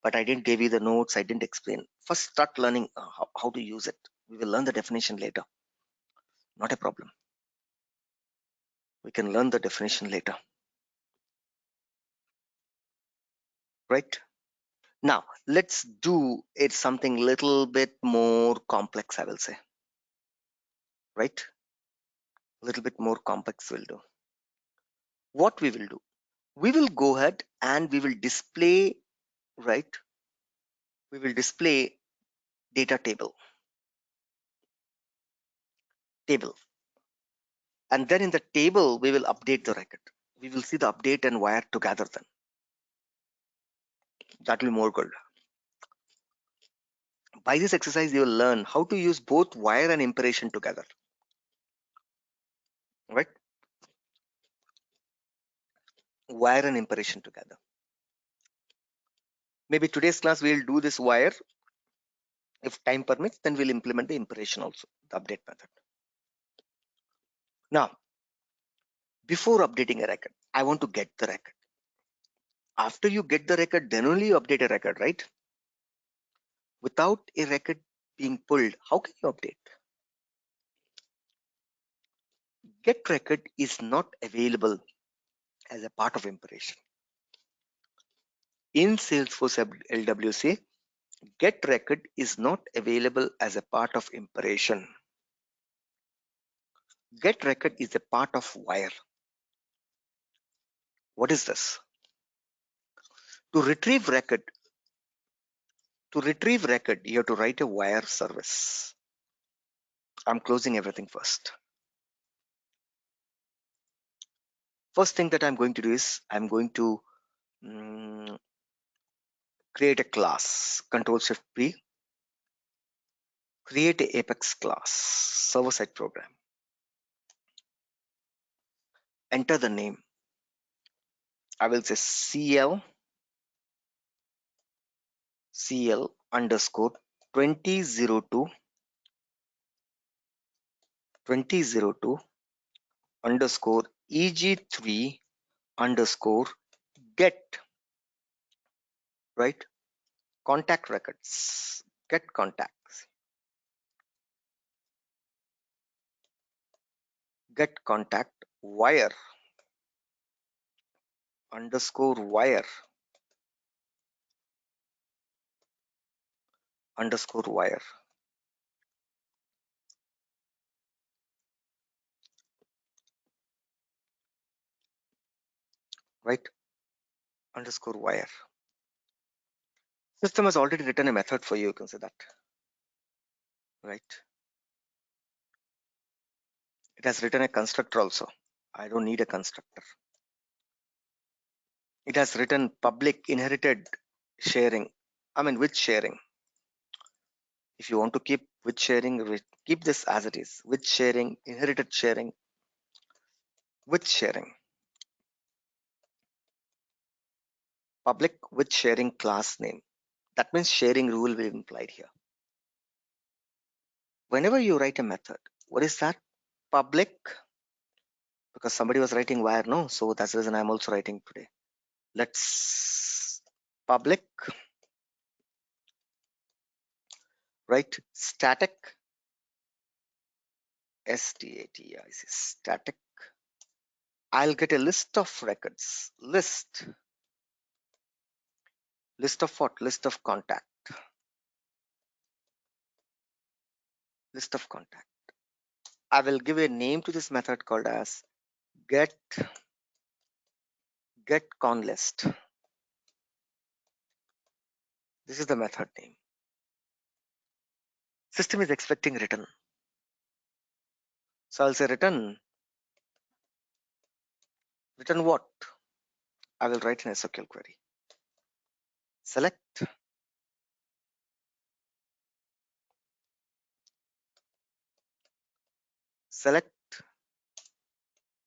but I didn't give you the notes. I didn't explain. First, start learning how to use it. We will learn the definition later. Not a problem. We can learn the definition later. Right? Now, let's do it something little bit more complex, I will say. Right? A little bit more complex we'll do. What we will do? We will go ahead and we will display, right? We will display data table. And then in the table, we will update the record. We will see the update and wire together then. That will be more good. By this exercise, you will learn how to use both wire and impression together. Right? Wire and impression together. Maybe today's class, we'll do this wire. If time permits, then we'll implement the impression also, the update method. Now, before updating a record, I want to get the record. After you get the record, then only you update a record, right? Without a record being pulled, how can you update? Get record is not available as a part of impression. In Salesforce LWC, get record is not available as a part of impression. Get record is a part of wire. What is this? To retrieve record, you have to write a wire service. I'm closing everything first. First thing that I'm going to do is I'm going to create a class. Control-Shift-P. Create a Apex class, server-side program. Enter the name. I will say CL underscore 2002 underscore EG3 underscore get, right? Contact records, get contacts, get contact wire underscore wire underscore wire, right? Underscore wire. System has already written a method for you. You can say that. right? It has written a constructor also. I don't need a constructor. It has written public inherited sharing. I mean, with sharing. If you want to keep with sharing, keep this as it is. With sharing, inherited sharing, with sharing. Public with sharing class name. That means sharing rule will be implied here. Whenever you write a method, what is that? Public, because somebody was writing wire, no? So that's the reason I'm also writing today. Let's public, right? Static, S-T-A-T-I-C, static. I'll get a list of records. List of what? List of contact. List of contact. I will give a name to this method called as get con list. This is the method name. System is expecting return. So I'll say return what? I will write an SQL query. Select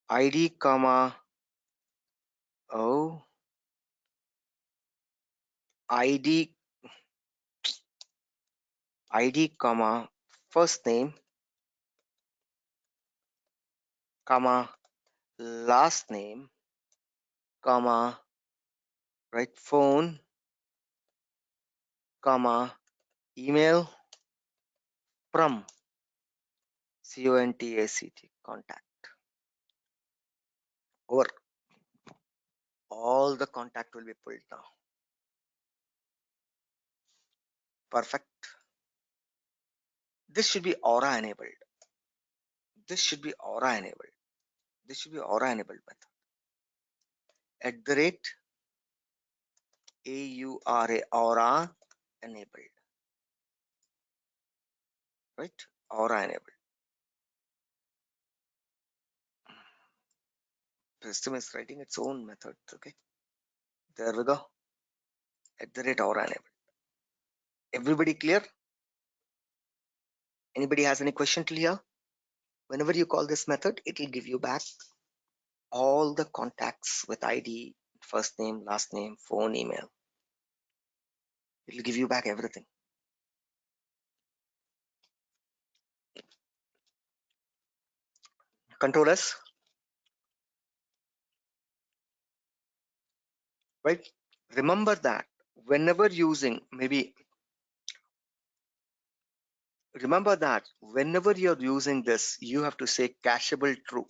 ID comma ID comma first name comma last name comma right phone comma email from contact over. All the contact will be pulled now. Perfect. This should be aura enabled. This should be aura enabled. This should be aura enabled method. At the rate AURA, aura enabled. Right? Aura enabled. System is writing its own method. Okay. There we go. At the rate aura enabled. Everybody clear? Anybody has any question till here? Whenever you call this method, it will give you back all the contacts with ID, first name, last name, phone, email. It will give you back everything. Control S. Right? Remember that whenever using, remember that whenever you're using this, you have to say cacheable true.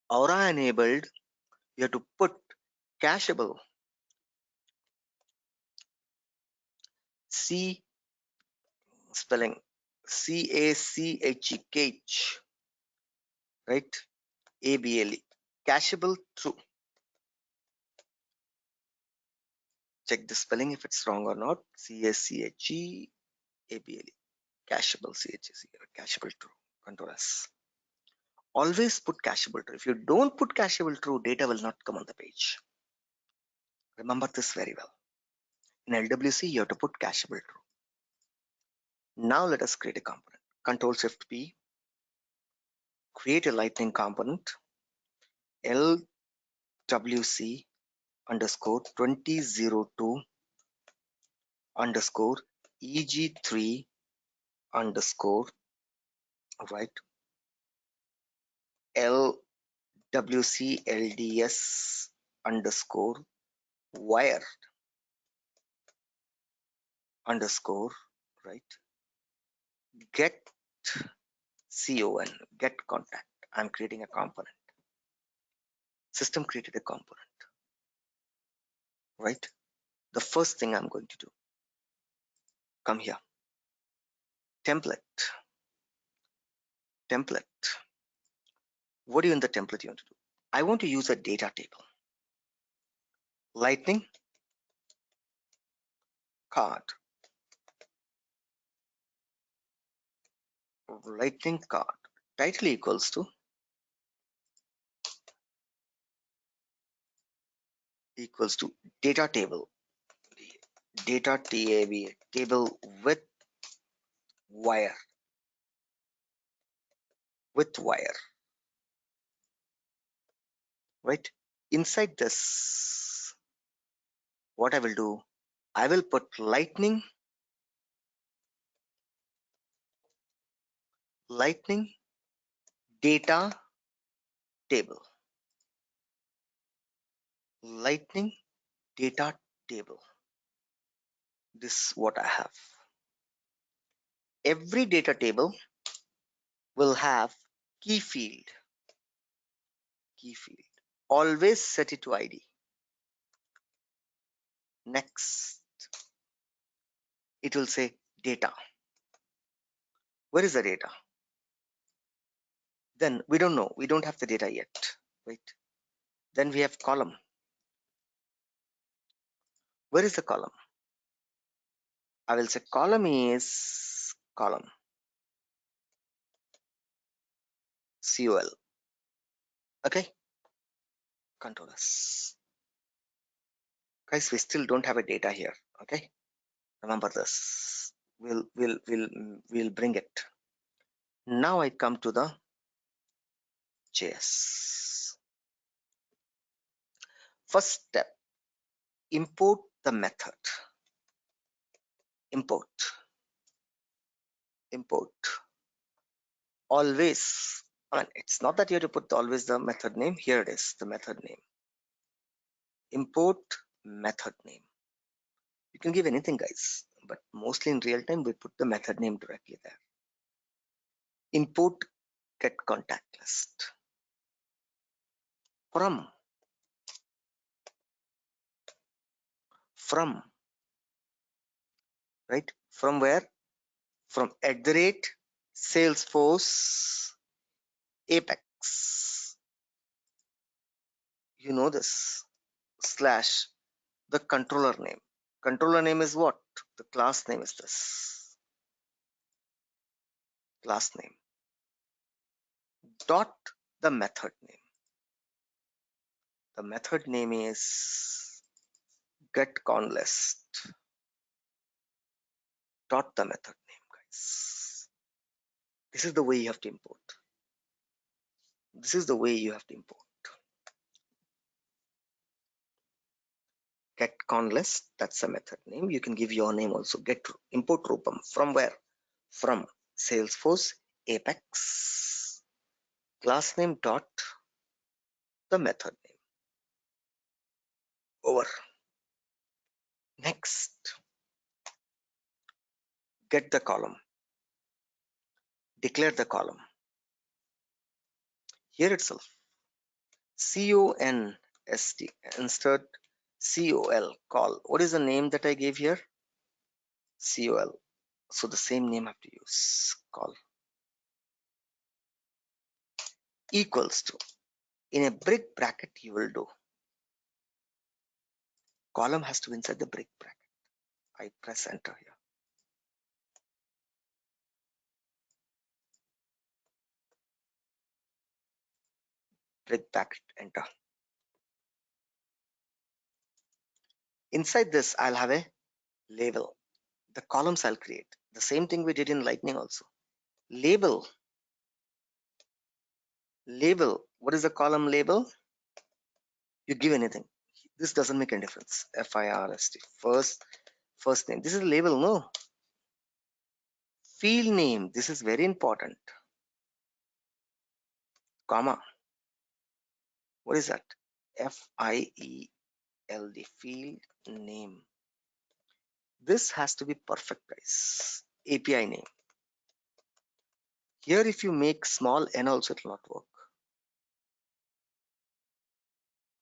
Aura enabled, you have to put cacheable. C spelling CACHE, right? ABLE. Cacheable true. Check the spelling if it's wrong or not. CACHE ABLE. Cacheable CHC. Cacheable true. Control S. Always put cacheable true. If you don't put cacheable true, data will not come on the page. Remember this very well. In LWC, you have to put cacheable true. Now let us create a component. Control Shift P. Create a lightning component. LWC underscore 2002 underscore EG3 underscore right LWC LDS underscore wire underscore right get get contact. I'm creating a component. System created a component, right? The first thing I'm going to do, come here, template. What do you in the template you want to do? I want to use a data table. Lightning card lightning card. Title equals to data table. Data table with wire. Right? Inside this, what I will do, I will put lightning data table. Lightning data table. This is what I have. Every data table will have key field. Always set it to ID. Next, it will say data. Where is the data? Then we don't know. We don't have the data yet. Right? Then we have column. Where is the column? I will say column is column. COL. Okay. Control S. Guys, we still don't have a data here. Okay. Remember this. We'll bring it. Now I come to the JS. First step, import the method. Import. Always. I mean, it's not that you have to put always the method name. Here it is, the method name. Import method name. You can give anything, guys, but mostly in real time we put the method name directly there. Import get contact list from right, from where? From @Salesforce Apex. You know this. Slash the controller name. Controller name is what? The class name is this. Class name. Dot the method name. The method name is getConList. Dot the method name, guys. This is the way you have to import. GetConList, that's the method name. You can give your name also. Get import Rupam. From where? From Salesforce Apex. Class name dot the method name. Over. Next, get the column. Declare the column. Here itself. CONST. Insert COL. Call. What is the name that I gave here? COL. So the same name I have to use. Call. Equals to. In a brick bracket you will do. Column has to be inside the brick bracket. I press enter here. Brick bracket, enter. Inside this, I'll have a label. The columns I'll create. The same thing we did in Lightning also. Label. What is the column label? You give anything. This doesn't make any difference. FIRST. First name. This is a label, no? Field name. This is very important. Comma. What is that? FIELD. Field name. This has to be perfect, guys. API name. Here, if you make small n also, it will not work.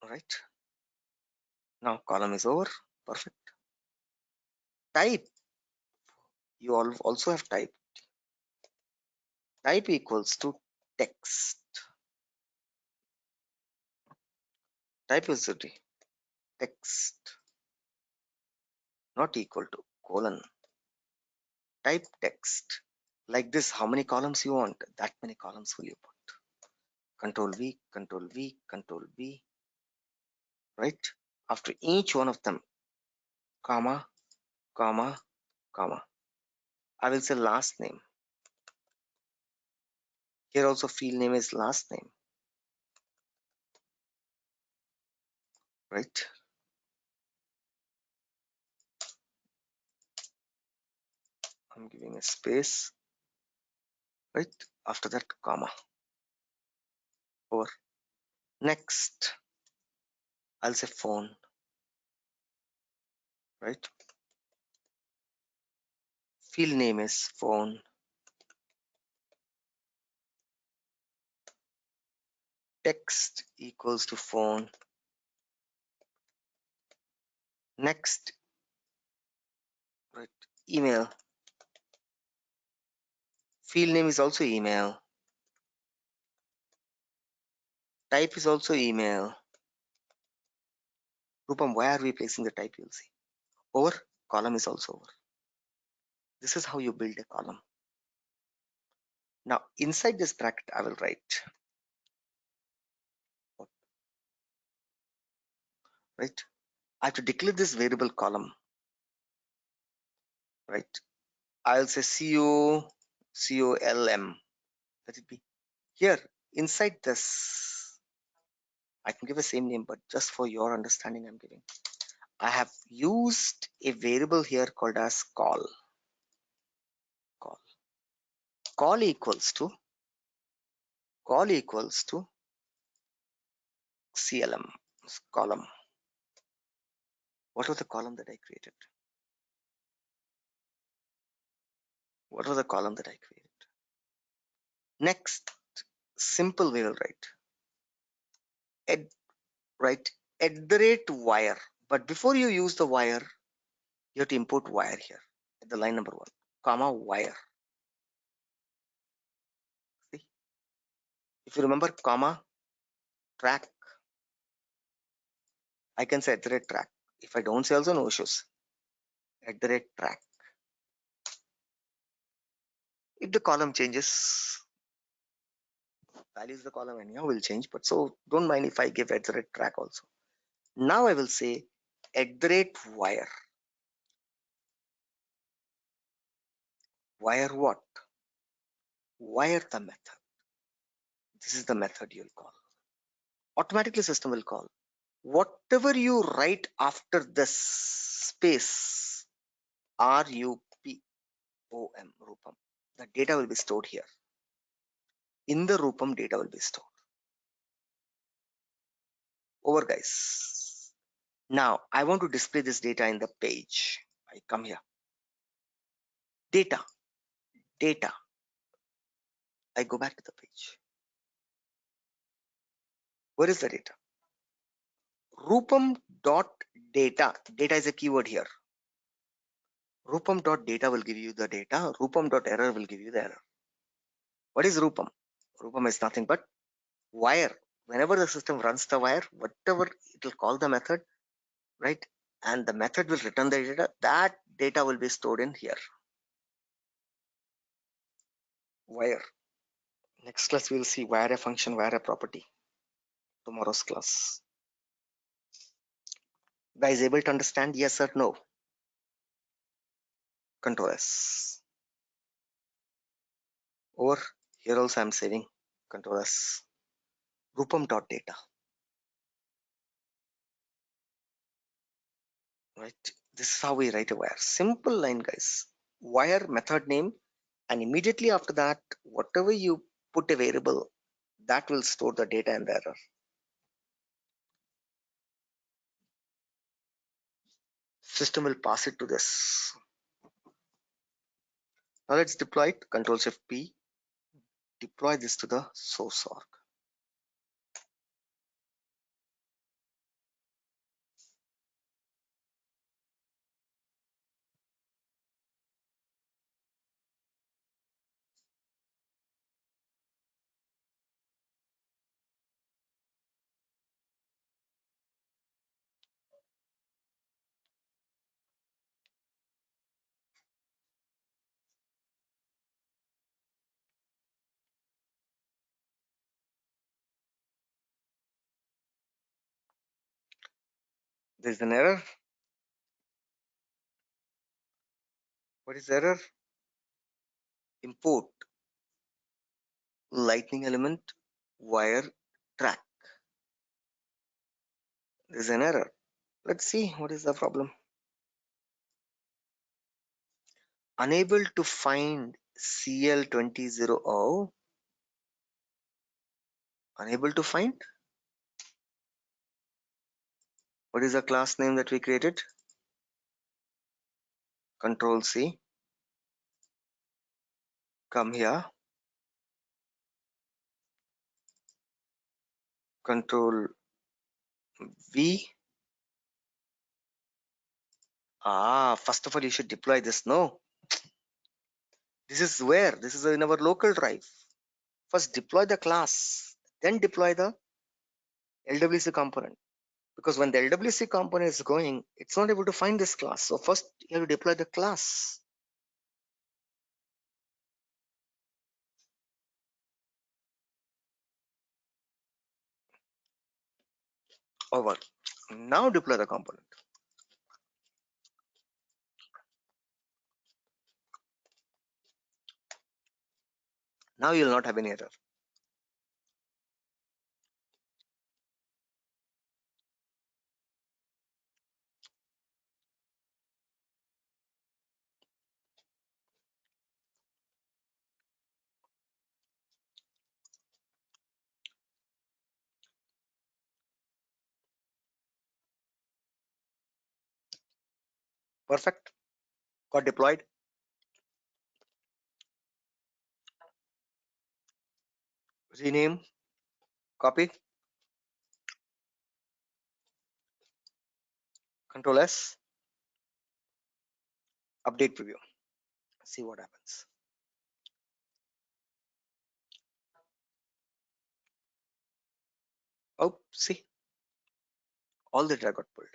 All right. Now, column is over. Perfect. Type. You also have type. Type equals to text. Type is the text. Not equal to colon. Type text. like this. How many columns you want? That many columns will you put. Control V, Control V, Control V, right? After each one of them, comma, comma, comma. I will say last name. Here also field name is last name, right? I'm giving a space, right? After that, comma, over. Next, I'll say phone, right? Field name is phone. Text equals to phone. Next, right? Email. Field name is also email. Type is also email. Rupam, why are we placing the type? You'll see. Over, column is also over. This is how you build a column. Now, inside this bracket, I will write, right? I have to declare this variable column, right? I'll say colm. Let it be. Here, inside this, I can give a same name, but just for your understanding, I'm giving. I have used a variable here called as call. Call equals to CLM, column. What was the column that I created? What was the column that I created? Next, simple we will write @wire. But before you use the wire, you have to import wire here at the line number 1, comma wire. See? If you remember comma track, I can say @track. If I don't say also, no issues. @track. If the column changes, values the column anyhow will change, but so don't mind if I give @track also. Now I will say @wire. Wire what? Wire the method. This is the method you'll call. Automatically system will call. Whatever you write after this space, RUPOM, Rupam, the data will be stored here. In the Rupam, data will be stored. Over, guys. Now, I want to display this data in the page. I come here. Data. I go back to the page. Where is the data? Rupam.data. Data is a keyword here. Rupam.data will give you the data. Rupam.error will give you the error. What is Rupam? Rupam is nothing but wire. Whenever the system runs the wire, whatever it will call the method, right? And the method will return the data. That data will be stored in here. Wire. Next class we will see wire a function, wire a property. Tomorrow's class. Guys, able to understand? Yes or no? Control S. Over here also I'm saving. Control S. Rupam.data. Right? This is how we write a wire. Simple line, guys. Wire method name, and immediately after that, whatever you put a variable, that will store the data and the error. System will pass it to this. Now let's deploy it. Control Shift P. Deploy this to the source org. There's an error. What is error? Import lightning element wire track. There's an error. Let's see what is the problem. Unable to find CL20. Oh, unable to find. What is the class name that we created? Control C. Come here. Control V. First of all, you should deploy this. No, this is where? This is in our local drive. First deploy the class, then deploy the LWC component. Because when the LWC component is going, it's not able to find this class. So first you have to deploy the class. Over. Now deploy the component. Now you will not have any error. Perfect. Got deployed. Rename. Copy. Control S. Update preview. See what happens. Oh, see. All the data got pulled.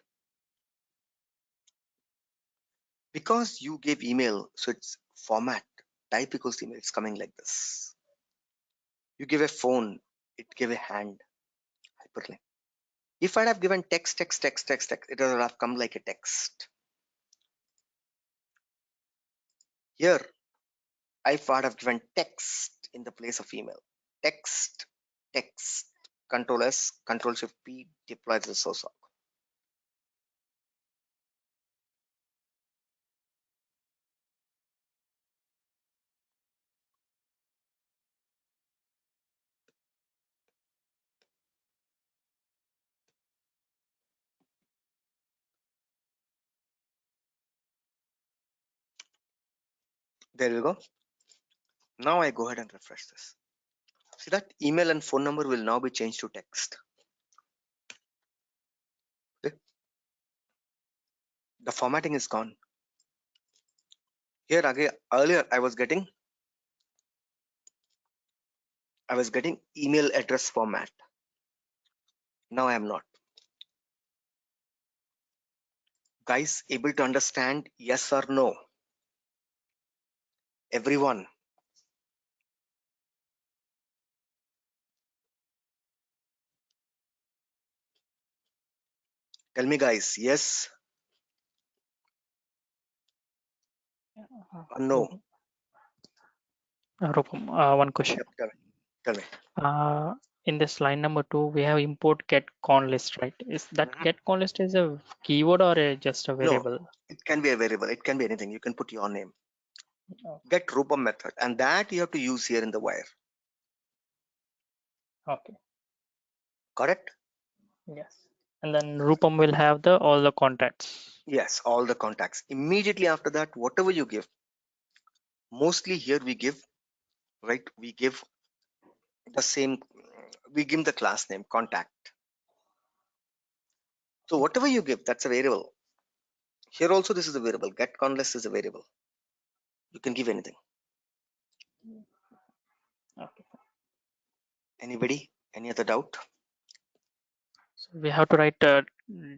Because you gave email, so it's format. Type equals email. It's coming like this. You give a phone. It gave a hand. Hyperlink. If I'd have given text, it would have come like a text. Here, if I'd have given text in the place of email, text, Control S, Control Shift P, deploy the source log. There you go. Now I go ahead and refresh this. See that email and phone number will now be changed to text. Okay. The formatting is gone. Here again, earlier I was getting email address format. Now I am not. Guys, able to understand? Yes or no? Everyone. Tell me, guys. Yes or no? Rupam, one question. Yep, tell me. In this line number 2, we have import get con list, right? Is that get con list is a keyword or just a variable? No, it can be a variable. It can be anything. You can put your name. Oh. Get Rupam method, and that you have to use here in the wire. Okay. Correct? Yes. And then Rupam will have all the contacts. Yes, all the contacts. Immediately after that, whatever you give, mostly here we give, right? We give the same, we give the class name, contact. So whatever you give, that's a variable. Here also this is a variable. Get conless is a variable. You can give anything. Okay. Anybody? Any other doubt? So we have to write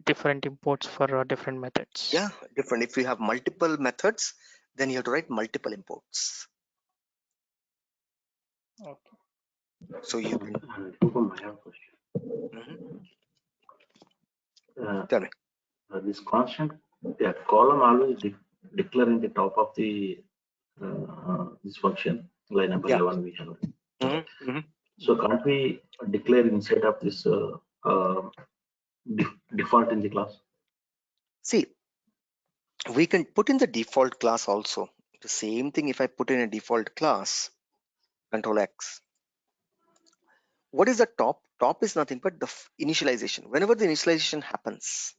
different imports for different methods. Yeah, different. If you have multiple methods, then you have to write multiple imports. Okay. So you can. Rupam, I have a question. Tell me. this constant column always declare in the top of the this function line number 11 we have. So can't we declare inside of this default in the class? See, we can put in the default class also. The same thing if I put in a default class, Control X. What is the top? Top is nothing but the initialization. Whenever the initialization happens,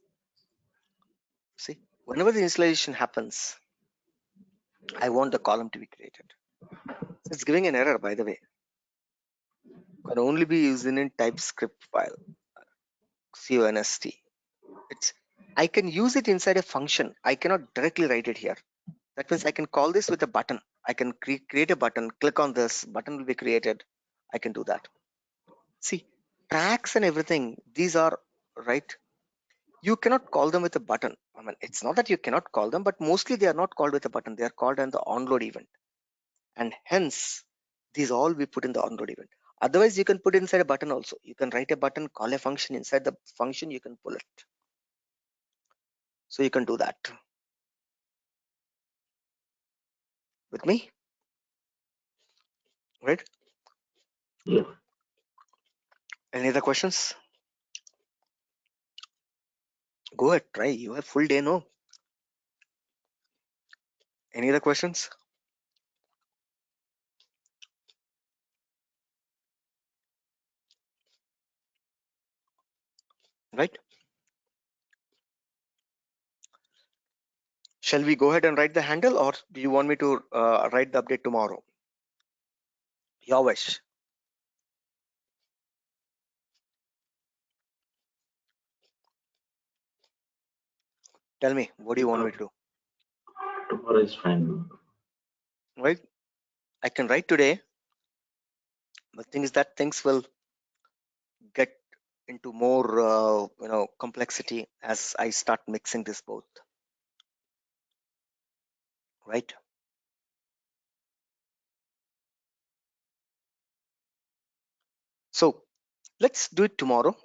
see, whenever the initialization happens, I want the column to be created. It's giving an error, by the way. Can only be used in TypeScript file. const. I can use it inside a function. I cannot directly write it here. That means I can call this with a button. I can create a button, click on this, button will be created. I can do that. See, tracks and everything, these are right. You cannot call them with a button. I mean, it's not that you cannot call them, but mostly they are not called with a button. They are called in the onload event. And hence, these all we put in the onload event. Otherwise, you can put inside a button also. You can write a button, call a function. Inside the function, you can pull it. So you can do that. With me? Right? Yeah. Any other questions? Go ahead, try. You have full day, no? Any other questions? Right? Shall we go ahead and write the handle, or do you want me to write the update tomorrow? Your wish. Tell me, what do you want me to do? Tomorrow is fine. Right? I can write today. The thing is that things will get into more complexity as I start mixing this both. Right? So let's do it tomorrow.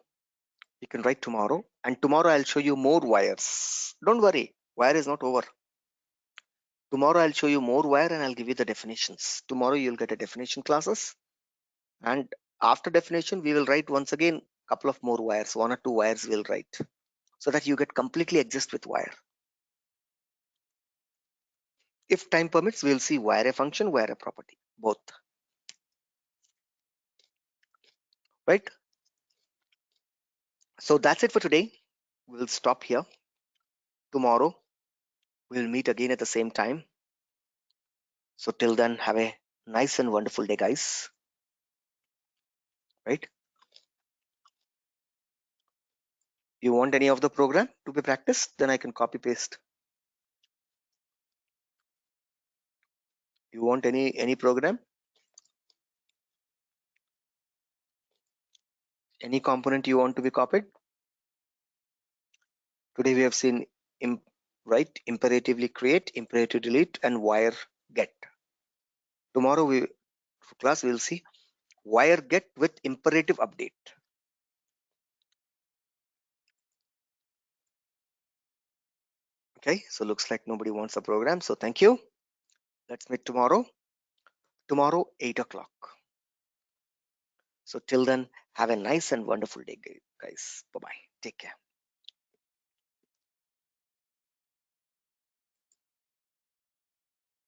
You can write tomorrow, and tomorrow I'll show you more wires. Don't worry, wire is not over. Tomorrow I'll show you more wire and I'll give you the definitions. Tomorrow you'll get a definition classes, and after definition we will write once again couple of more wires, 1 or 2 wires we'll write, so that you get completely exist with wire. If time permits, we'll see wire a function, wire a property, both. Right? So that's it for today. We'll stop here. Tomorrow we'll meet again at the same time. So till then, have a nice and wonderful day, guys. Right? You want any of the program to be practiced? Then I can copy paste. You want any program? Any component you want to be copied? Today we have seen write, imperatively create, imperative delete, and wire get. Tomorrow class we'll see wire get with imperative update. Okay, so looks like nobody wants a program. So thank you. Let's meet tomorrow. Tomorrow 8 o'clock. So till then, have a nice and wonderful day, guys. Bye bye. Take care.